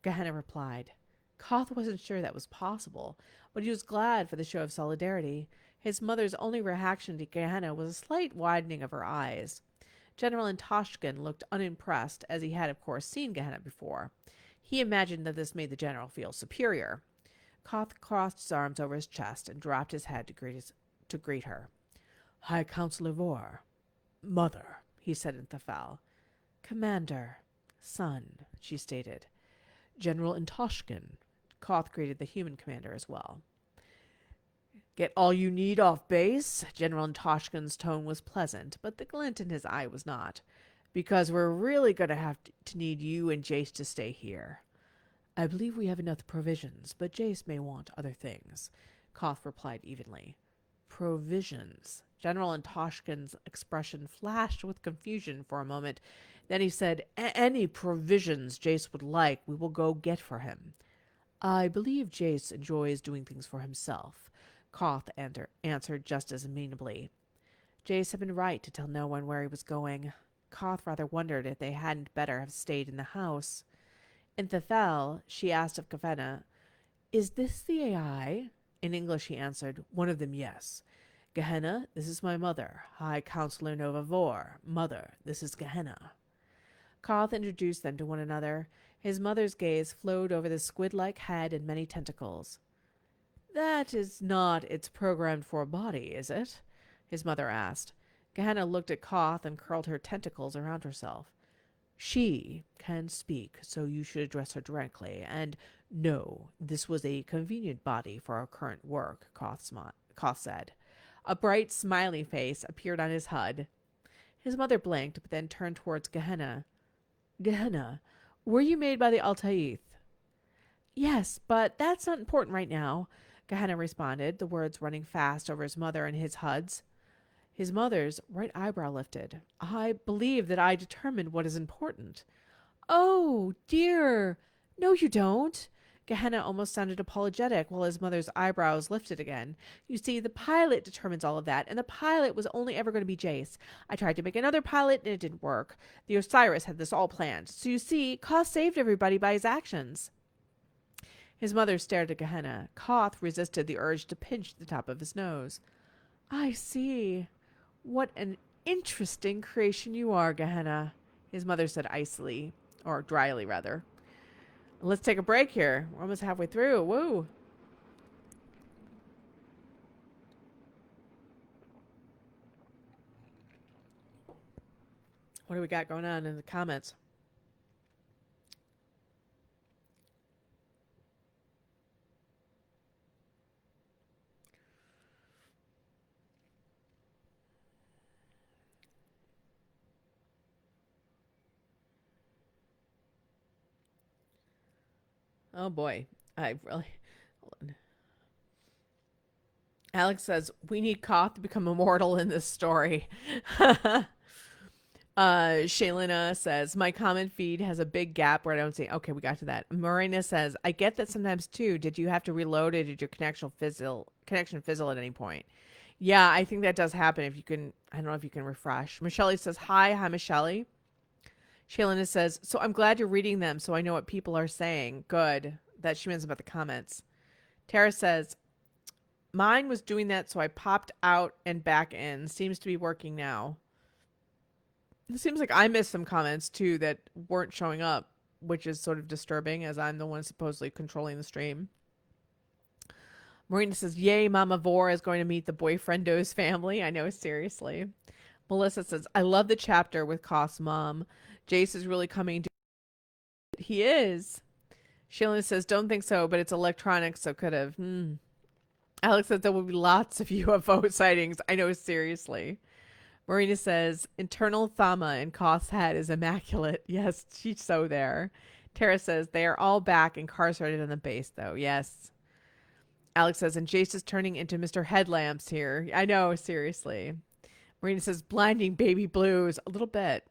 Gehenna replied. Khoth wasn't sure that was possible, but he was glad for the show of solidarity. His mother's only reaction to Gehenna was a slight widening of her eyes. General Intoshkin looked unimpressed, as he had, of course, seen Gehenna before. He imagined that this made the general feel superior. Khoth crossed his arms over his chest and dropped his head to greet her. "High Counselor Vor." "Mother," he said in Thafal. "Commander." "Son," she stated. "General Intoshkin." Khoth greeted the human commander as well. "Get all you need off base?" General Intoshkin's tone was pleasant, but the glint in his eye was not. "Because we're really going to have to need you and Jace to stay here." "I believe we have enough provisions, but Jace may want other things," Khoth replied evenly. "Provisions." General Intoshkin's expression flashed with confusion for a moment. Then he said, "Any provisions Jace would like, we will go get for him." "I believe Jace enjoys doing things for himself," Khoth answered just as amenably. Jace had been right to tell no one where he was going. Khoth rather wondered if they hadn't better have stayed in the house. In Thethel, she asked of Gehenna, "Is this the AI?" In English he answered, "One of them, yes." "Gehenna, this is my mother, High Counselor Nova Vor. Mother, this is Gehenna." Khoth introduced them to one another. His mother's gaze flowed over the squid-like head and many tentacles. "That is not its programmed for body, is it?" his mother asked. Gehenna looked at Khoth and curled her tentacles around herself. "She can speak, so you should address her directly. And no, this was a convenient body for our current work," Khoth said. A bright, smiley face appeared on his HUD. His mother blinked, but then turned towards Gehenna. "Gehenna, were you made by the Altaith?" "Yes, but that's not important right now," Gehenna responded, the words running fast over his mother and his HUDs. His mother's right eyebrow lifted. "I believe that I determine what is important." "Oh, dear. No, you don't." Gehenna almost sounded apologetic while his mother's eyebrows lifted again. You see, the pilot determines all of that, and the pilot was only ever going to be Jace. I tried to make another pilot, and it didn't work. The Osiris had this all planned. So you see, Khoth saved everybody by his actions. His mother stared at Gehenna. Khoth resisted the urge to pinch the top of his nose. I see. What an interesting creation you are, Gehenna, his mother said icily, or dryly, rather. Let's take a break here. We're almost halfway through. Woo. What do we got going on in the comments? Oh boy. I really. Hold on. Alex says, we need Khoth to become immortal in this story. Shaylina says, my comment feed has a big gap where I don't see. Okay, we got to that. Marina says, I get that sometimes too. Did you have to reload it? Did your connection fizzle at any point? Yeah, I think that does happen if you can. I don't know if you can refresh. Michelle says, hi, Michelle. Shaylina says, so I'm glad you're reading them so I know what people are saying. Good. That she means about the comments. Tara says, mine was doing that, so I popped out and back in. Seems to be working now. It seems like I missed some comments too that weren't showing up, which is sort of disturbing as I'm the one supposedly controlling the stream. Marina says, yay, Mama Vor is going to meet the boyfriendo's family. I know, seriously. Melissa says, I love the chapter with Khoth's mom. Jace is really coming to. He is. Shaylin says, don't think so, but it's electronic, so could have. Alex says there will be lots of UFO sightings. I know, seriously. Marina says, internal Thama in Khoth's head is immaculate. Yes, she's so there. Tara says, they are all back incarcerated on the base, though. Yes. Alex says, and Jace is turning into Mr. Headlamps here. I know, seriously. Marina says, blinding baby blues. A little bit.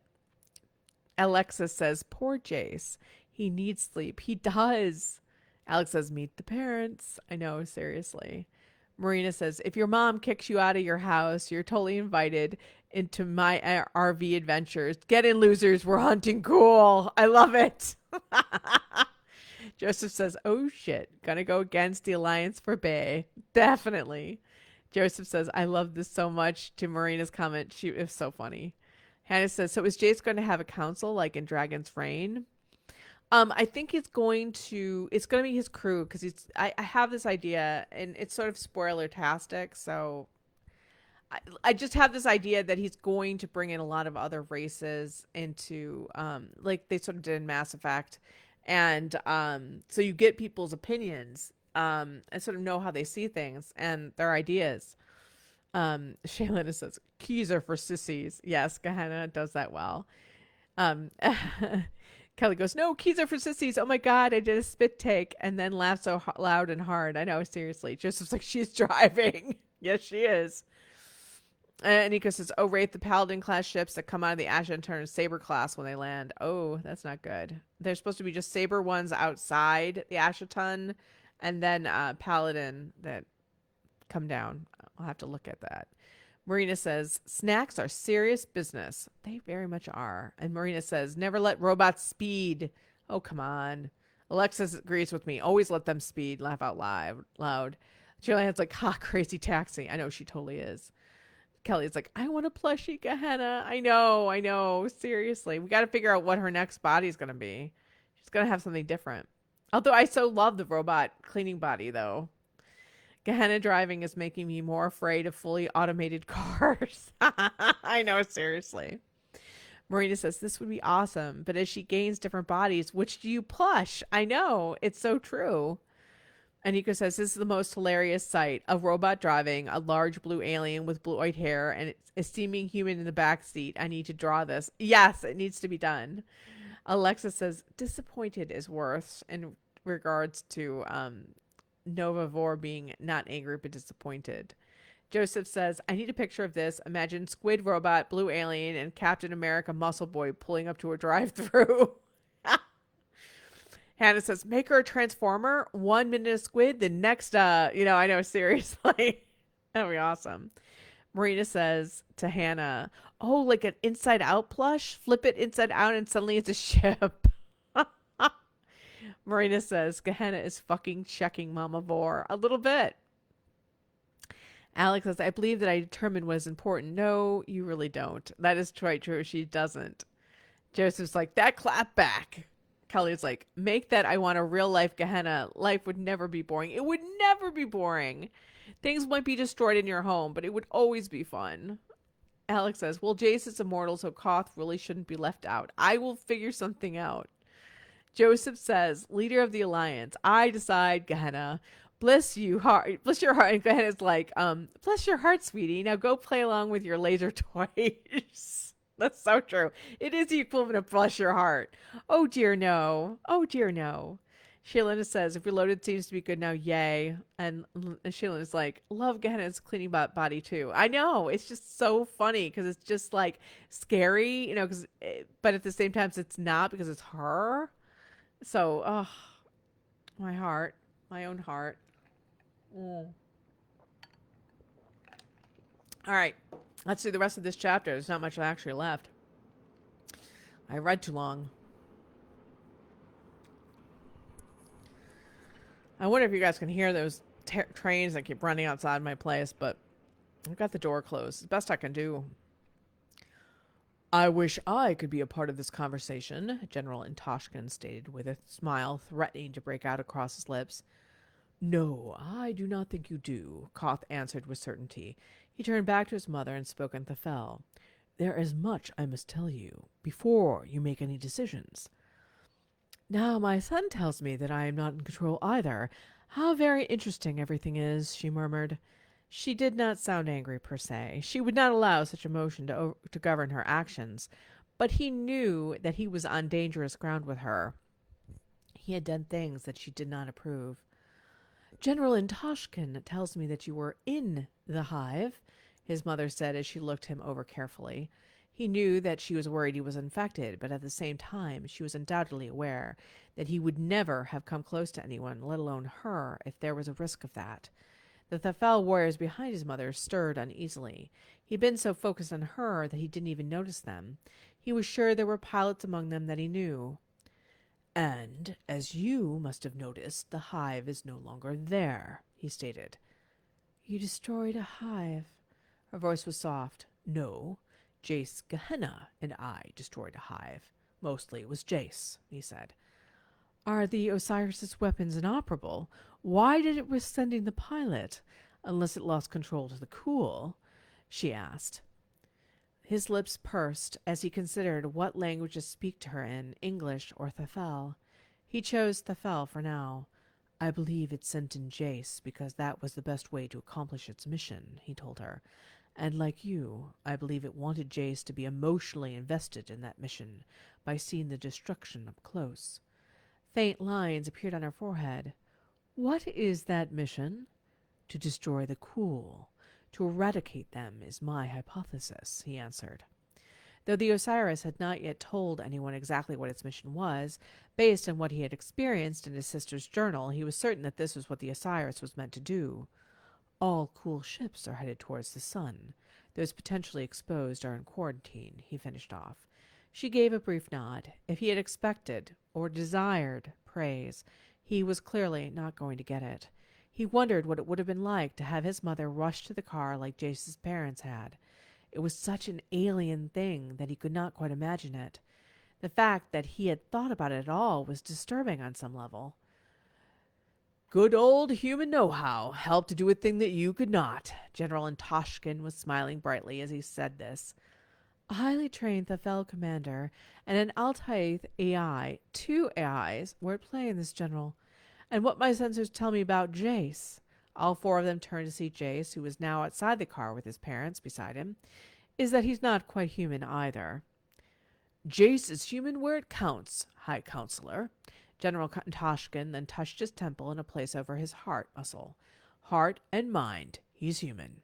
Alexis says, poor Jace. He needs sleep. He does. Alex says, meet the parents. I know, seriously. Marina says, if your mom kicks you out of your house, you're totally invited into my RV adventures. Get in, losers. We're hunting cool. I love it. Joseph says, oh shit. Gonna go against the Alliance for Bay. Definitely. Joseph says, I love this so much. To Marina's comment, she is so funny. Hannah says, so is Jace going to have a council like in Dragon's Reign? I think it's going to be his crew because I have this idea and it's sort of spoiler-tastic, so I just have this idea that he's going to bring in a lot of other races into like they sort of did in Mass Effect, and so you get people's opinions and sort of know how they see things and their ideas. Shaylin says keys are for sissies. Yes, Gehenna does that well. Kelly goes, no, keys are for sissies. Oh my God, I did a spit take and then laughed so loud and hard. I know, seriously. Joseph's like, she's driving. Yes, she is. And Nico says, oh, Raythe, the Paladin class ships that come out of the Ashen turn Saber class when they land. Oh, that's not good. They're supposed to be just Saber ones outside the Ashaton and then Paladin that come down. I'll have to look at that. Marina says, snacks are serious business. They very much are. And Marina says, never let robots speed. Oh, come on. Alexis agrees with me. Always let them speed. Laugh out loud. Julianne's like, ha, crazy taxi. I know, she totally is. Kelly's like, I want a plushie, Gehenna. I know. Seriously. We got to figure out what her next body is going to be. She's going to have something different. Although I so love the robot cleaning body, though. Gehenna driving is making me more afraid of fully automated cars. I know, seriously. Marina says, this would be awesome, but as she gains different bodies, which do you plush? I know, it's so true. Aniko says, this is the most hilarious sight. A robot driving, a large blue alien with blue-white hair, and it's a seeming human in the back seat. I need to draw this. Yes, it needs to be done. Alexa says, disappointed is worse in regards to Nova Vor being not angry but disappointed. Joseph says, I need a picture of this. Imagine squid robot, blue alien, and Captain America muscle boy pulling up to a drive-thru. Hannah says, make her a transformer. 1 minute a squid, the next, I know, seriously. That'd be awesome. Marina says to Hannah, oh, like an inside out plush? Flip it inside out and suddenly it's a ship. Marina says, Gehenna is fucking checking Mama Vor. A little bit. Alex says, I believe that I determined what is important. No, you really don't. That is quite true. She doesn't. Joseph's like, that clap back. Kelly's like, make that I want a real life Gehenna. Life would never be boring. It would never be boring. Things might be destroyed in your home, but it would always be fun. Alex says, well, Jace is immortal, so Khoth really shouldn't be left out. I will figure something out. Joseph says, leader of the Alliance, I decide, Gehenna. Bless you heart. Bless your heart. And Gehenna's like, bless your heart, sweetie. Now go play along with your laser toys. That's so true. It is the equivalent of bless your heart. Oh dear no. Oh dear no. Shaylin says, if reloaded seems to be good now, yay. And Shaylin is like, love Gehenna's cleaning body too. I know. It's just so funny because it's just like scary, but at the same time it's not because it's her. So, oh, my heart, my own heart. Mm. All right, let's do the rest of this chapter. There's not much actually left. I read too long. I wonder if you guys can hear those trains that keep running outside my place, but I've got the door closed. It's the best I can do. I wish I could be a part of this conversation, General Intoshkin stated with a smile threatening to break out across his lips. No, I do not think you do, Khoth answered with certainty. He turned back to his mother and spoke in Thafel. There is much I must tell you, before you make any decisions. Now my son tells me that I am not in control either. How very interesting everything is, she murmured. She did not sound angry per se. She would not allow such emotion to govern her actions, but he knew that he was on dangerous ground with her. He had done things that she did not approve. General Intoshkin tells me that you were in the hive, his mother said as she looked him over carefully. He knew that she was worried he was infected, but at the same time she was undoubtedly aware that he would never have come close to anyone, let alone her, if there was a risk of that. The Thafel warriors behind his mother stirred uneasily. He'd been so focused on her that he didn't even notice them. He was sure there were pilots among them that he knew. And, as you must have noticed, the hive is no longer there, he stated. You destroyed a hive. Her voice was soft. No, Jace, Gehenna, and I destroyed a hive. Mostly it was Jace, he said. Are the Osiris's weapons inoperable? Why did it risk sending the pilot, unless it lost control to the Cool? She asked. His lips pursed as he considered what language to speak to her in, English or Thafel. He chose Thafel for now. I believe it sent in Jace because that was the best way to accomplish its mission, he told her. And like you, I believe it wanted Jace to be emotionally invested in that mission by seeing the destruction up close. Faint lines appeared on her forehead. What is that mission? To destroy the Cool. To eradicate them is my hypothesis, he answered. Though the Osiris had not yet told anyone exactly what its mission was, based on what he had experienced in his sister's journal, he was certain that this was what the Osiris was meant to do. All Cool ships are headed towards the sun. Those potentially exposed are in quarantine, he finished off. She gave a brief nod. If he had expected, or desired, praise, he was clearly not going to get it. He wondered what it would have been like to have his mother rush to the car like Jace's parents had. It was such an alien thing that he could not quite imagine it. The fact that he had thought about it at all was disturbing on some level. Good old human know-how helped to do a thing that you could not. General Intoshkin was smiling brightly as he said this. A highly trained Thafel commander and an Altaith AI, 2 AIs, were at play in this, General. And what my sensors tell me about Jace. All 4 of them turned to see Jace, who was now outside the car with his parents beside him, is that he's not quite human either. Jace is human where it counts, High Counselor. General Intoshkin then touched his temple and a place over his heart muscle. Heart and mind, he's human.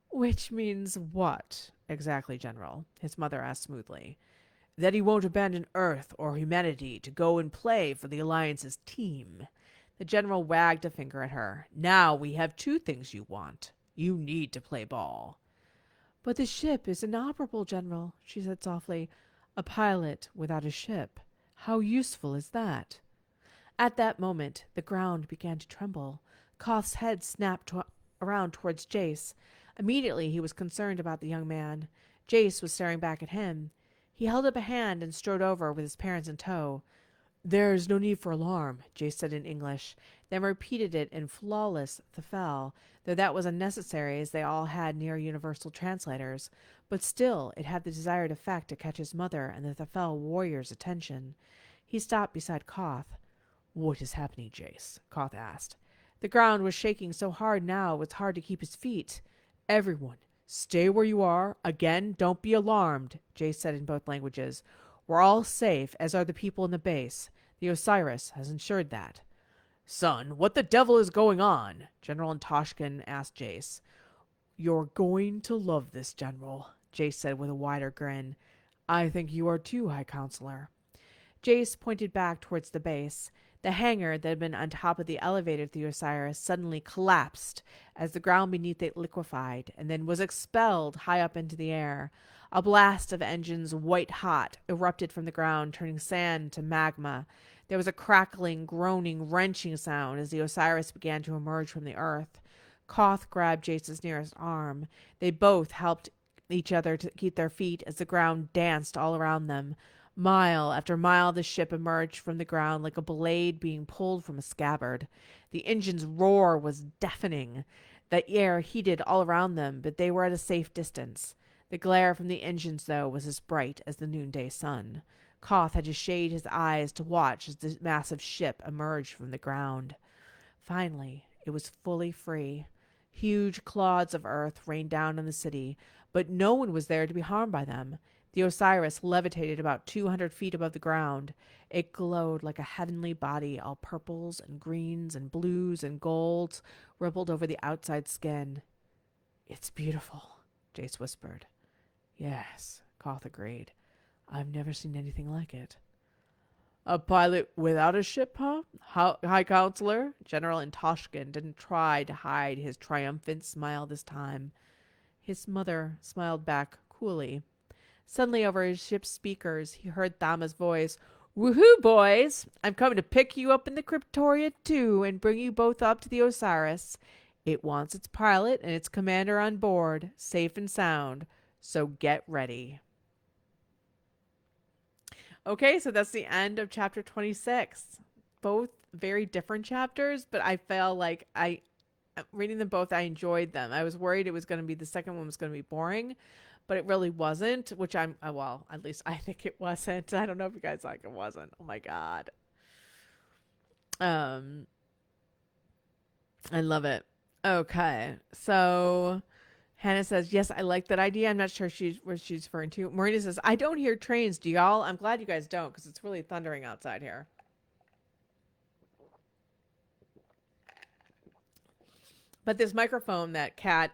Which means what, exactly, General? His mother asked smoothly. that he won't abandon Earth or humanity to go and play for the Alliance's team. The general wagged a finger at her. Now we have two things you want. You need to play ball. But the ship is inoperable, General, she said softly. A pilot without a ship. How useful is that? At that moment, the ground began to tremble. Khoth's head snapped around towards Jace. Immediately, he was concerned about the young man. Jace was staring back at him. He held up a hand and strode over with his parents in tow. There's no need for alarm, Jace said in English, then repeated it in flawless Thafel, though that was unnecessary as they all had near universal translators. But still, it had the desired effect to catch his mother and the Thafel warrior's attention. He stopped beside Khoth. What is happening, Jace? Khoth asked. The ground was shaking so hard now it was hard to keep his feet. Everyone, stay where you are. Again, don't be alarmed, Jace said in both languages. We're all safe, as are the people in the base. The Osiris has ensured that. Son, what the devil is going on? General Antoshkin asked Jace. You're going to love this, General, Jace said with a wider grin. I think you are too, High Counselor. Jace pointed back towards the base. The hangar that had been on top of the elevator to the Osiris suddenly collapsed as the ground beneath it liquefied and then was expelled high up into the air. A blast of engines, white hot, erupted from the ground, turning sand to magma. There was a crackling, groaning, wrenching sound as the Osiris began to emerge from the earth. Khoth grabbed Jace's nearest arm. They both helped each other to keep their feet as the ground danced all around them. Mile after mile the ship emerged from the ground like a blade being pulled from a scabbard. The engine's roar was deafening. The air heated all around them, but they were at a safe distance. The glare from the engines, though, was as bright as the noonday sun. Khoth had to shade his eyes to watch as the massive ship emerged from the ground. Finally, it was fully free. Huge clods of earth rained down on the city, but no one was there to be harmed by them. The Osiris levitated about 200 feet above the ground. It glowed like a heavenly body, all purples and greens and blues and golds rippled over the outside skin. It's beautiful, Jace whispered. Yes, Khoth agreed. I've never seen anything like it. A pilot without a ship, huh? High Counselor? General Antoshkin didn't try to hide his triumphant smile this time. His mother smiled back coolly. Suddenly, over his ship's speakers, he heard Thama's voice. Woohoo, boys! I'm coming to pick you up in the Cryptoria, too, and bring you both up to the Osiris. It wants its pilot and its commander on board, safe and sound. So get ready. Okay, so that's the end of chapter 26. Both very different chapters, but I felt like reading them both, I enjoyed them. I was worried it was going to be, the second one was going to be boring, but it really wasn't, which well, at least I think it wasn't. I don't know if you guys like it wasn't. Oh my God. I love it. Okay, so Hannah says, yes, I like that idea. I'm not sure what she's referring to. Marina says, I don't hear trains. Do y'all? I'm glad you guys don't, because it's really thundering outside here. But this microphone that Kat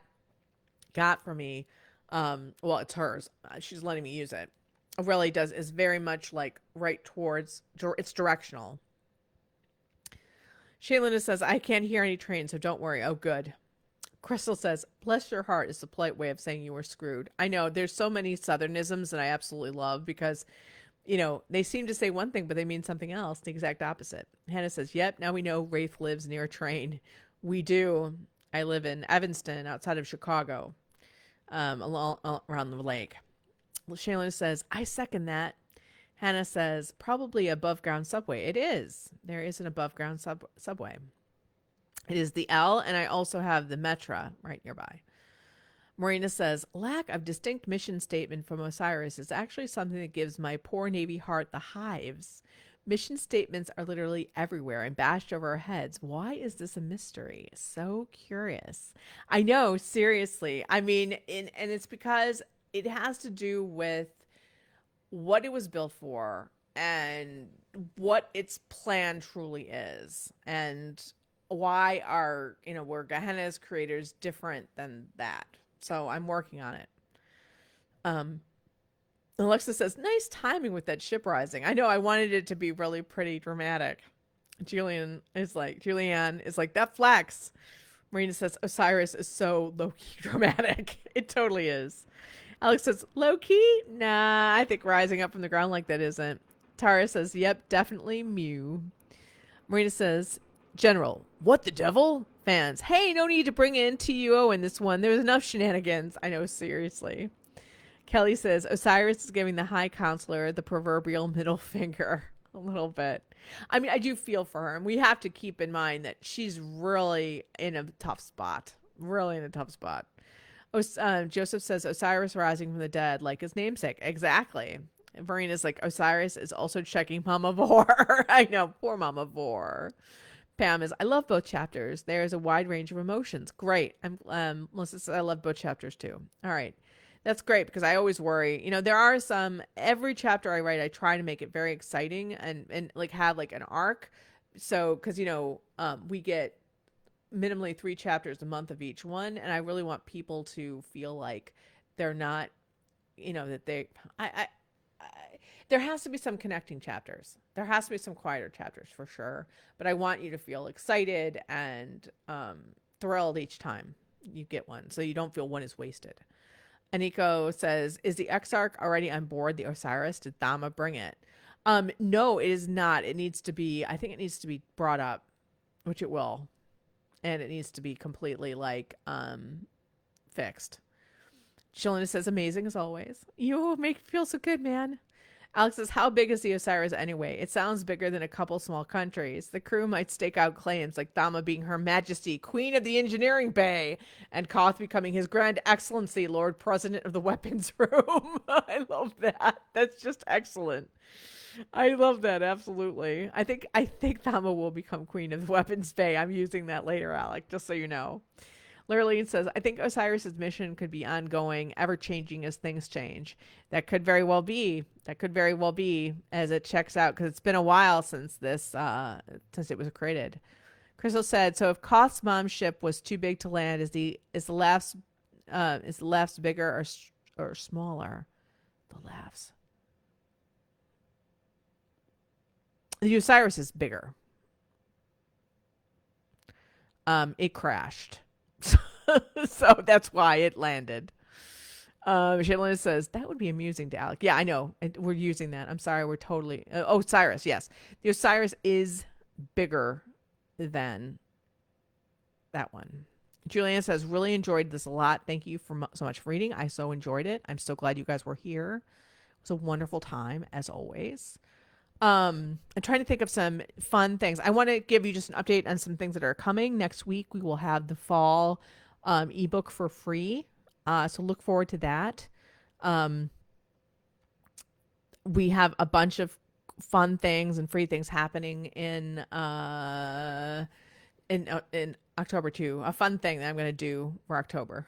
got for me, well, it's hers. She's letting me use it. It really is very much like right towards, it's directional. Shaylina says, I can't hear any trains, so don't worry. Oh, good. Crystal says, bless your heart is a polite way of saying you were screwed. I know there's so many Southernisms that I absolutely love because, they seem to say one thing, but they mean something else, the exact opposite. Hannah says, yep, now we know Raythe lives near a train. We do. I live in Evanston outside of Chicago, around the lake. Shaylin says, I second that. Hannah says, probably above ground subway. It is. There is an above ground subway. It is the L, and I also have the Metra right nearby. Marina says, lack of distinct mission statement from Osiris is actually something that gives my poor Navy heart the hives. Mission statements are literally everywhere and bashed over our heads. Why is this a mystery? So curious. I know, seriously. I mean, and it's because it has to do with what it was built for and what its plan truly is. And why are, were Gehenna's creators different than that? So I'm working on it. Alexa says, nice timing with that ship rising. I know, I wanted it to be really pretty dramatic. Julianne is like, that flex. Marina says, Osiris is so low-key dramatic. It totally is. Alex says, low-key? Nah, I think rising up from the ground like that isn't. Tara says, yep, definitely Mew. Marina says, General, what the devil? Fans, hey, no need to bring in TUO in this one. There's enough shenanigans. I know, seriously. Kelly says, Osiris is giving the High Counselor the proverbial middle finger. A little bit. I mean, I do feel for her. And we have to keep in mind that she's really in a tough spot. Really in a tough spot. Joseph says, Osiris rising from the dead, like his namesake. Exactly. And Verina's like, Osiris is also checking Mama Vor. I know, poor Mama Vor. Pam is, I love both chapters. There is a wide range of emotions. Great. Melissa says, I love both chapters too. All right. That's great because I always worry. You know, there are some, every chapter I write, I try to make it very exciting and like have like an arc. So, because, you know, we get minimally 3 chapters a month of each one. And I really want people to feel like they're not, you know, that there has to be some connecting chapters. There has to be some quieter chapters for sure. But I want you to feel excited and thrilled each time you get one. So you don't feel one is wasted. Aniko says, is the Exarch already on board the Osiris? Did Thama bring it? No, it is not. It needs to be, I think it needs to be brought up, which it will. And it needs to be completely like fixed. Chilena says, amazing as always. You make me feel so good, man. Alex says, how big is the Osiris anyway? It sounds bigger than a couple small countries. The crew might stake out claims like Thama being Her Majesty, Queen of the Engineering Bay, and Khoth becoming His Grand Excellency, Lord President of the Weapons Room. I love that. That's just excellent. I love that, absolutely. I think Thama will become Queen of the Weapons Bay. I'm using that later, Alec, just so you know. Lurleen says, I think Osiris's mission could be ongoing, ever-changing as things change. That could very well be. That could very well be as it checks out, because it's been a while since this, since it was created. Crystal said, so if Khoth's mom's ship was too big to land, is the laughs bigger or smaller? The laughs. The Osiris is bigger. It crashed. So that's why it landed. Shaylin says, that would be amusing to Alec. Yeah, I know. We're using that. I'm sorry. We're totally... Osiris, yes. The Osiris is bigger than that one. Julianne says, really enjoyed this a lot. Thank you so much for reading. I so enjoyed it. I'm so glad you guys were here. It was a wonderful time, as always. I'm trying to think of some fun things. I want to give you just an update on some things that are coming. Next week, we will have the fall ebook for free. So look forward to that. We have a bunch of fun things and free things happening in October too. A fun thing that I'm going to do for October.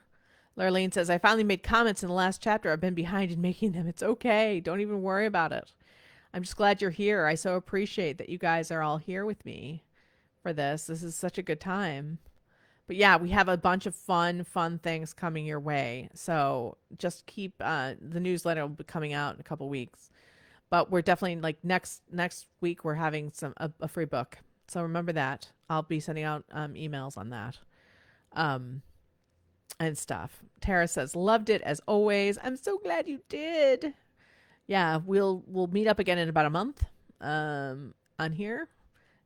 Lurleen says, I finally made comments in the last chapter. I've been behind in making them. It's okay. Don't even worry about it. I'm just glad you're here. I so appreciate that you guys are all here with me for this. This is such a good time. But yeah, we have a bunch of fun things coming your way. So just keep, the newsletter will be coming out in a couple weeks. But we're definitely like next week, we're having a free book. So remember that. I'll be sending out emails on that. And stuff. Tara says, loved it as always. I'm so glad you did. Yeah, we'll meet up again in about a month on here,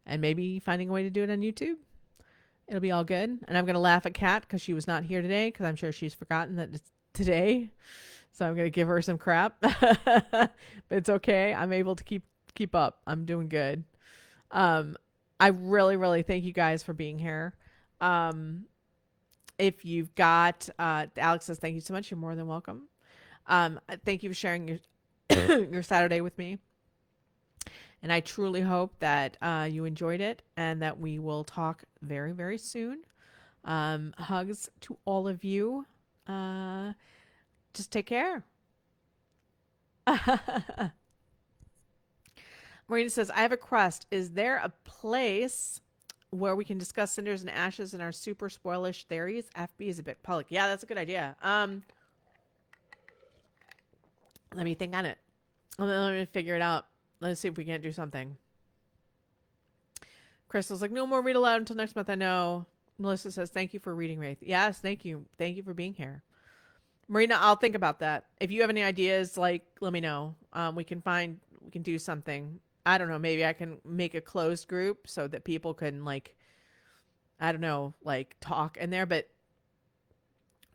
and maybe finding a way to do it on YouTube. It'll be all good. And I'm going to laugh at Kat because she was not here today, because I'm sure she's forgotten that it's today. So I'm going to give her some crap. But it's okay. I'm able to keep up. I'm doing good. I really thank you guys for being here. If you've got Alex says, thank you so much. You're more than welcome. Thank you for sharing your your Saturday with me. And I truly hope that you enjoyed it and that we will talk very, very soon. Hugs to all of you. Just take care. Marina says, I have a request. Is there a place where we can discuss cinders and ashes and our super spoilish theories? FB is a bit public. Yeah, that's a good idea. Let me think on it. Let me figure it out. Let's see if we can't do something. Crystal's like, no more read aloud until next month. I know. Melissa says, thank you for reading, Raythe. Yes, thank you. Thank you for being here. Marina, I'll think about that. If you have any ideas, like, let me know. We can do something. I don't know. Maybe I can make a closed group so that people can, like, I don't know, like, talk in there. But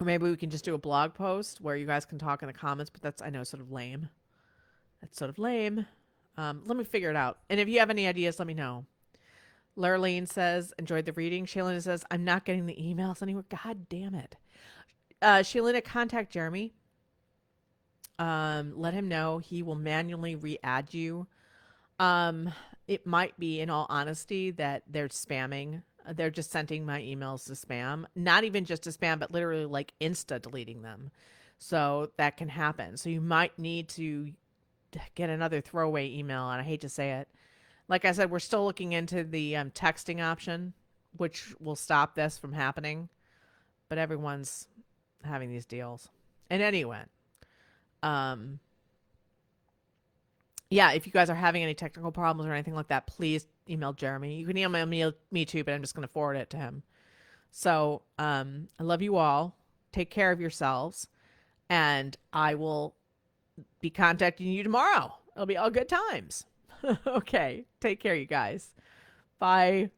or maybe we can just do a blog post where you guys can talk in the comments. But that's, I know, sort of lame. That's sort of lame. Let me figure it out. And if you have any ideas, let me know. Lurleen says, enjoyed the reading. Shaylina says, I'm not getting the emails anywhere. God damn it. Shaylina, contact Jeremy. Let him know. He will manually re-add you. It might be, in all honesty, that they're spamming. They're just sending my emails to spam. Not even just to spam, but literally like insta deleting them. So that can happen. So you might need to get another throwaway email, and I hate to say it. Like I said, we're still looking into the texting option, which will stop this from happening. But everyone's having these deals. And anyway, yeah, if you guys are having any technical problems or anything like that, please email Jeremy. You can email me too, but I'm just going to forward it to him. So I love you all. Take care of yourselves. And I will be contacting you tomorrow. It'll be all good times. Okay. Take care, you guys. Bye.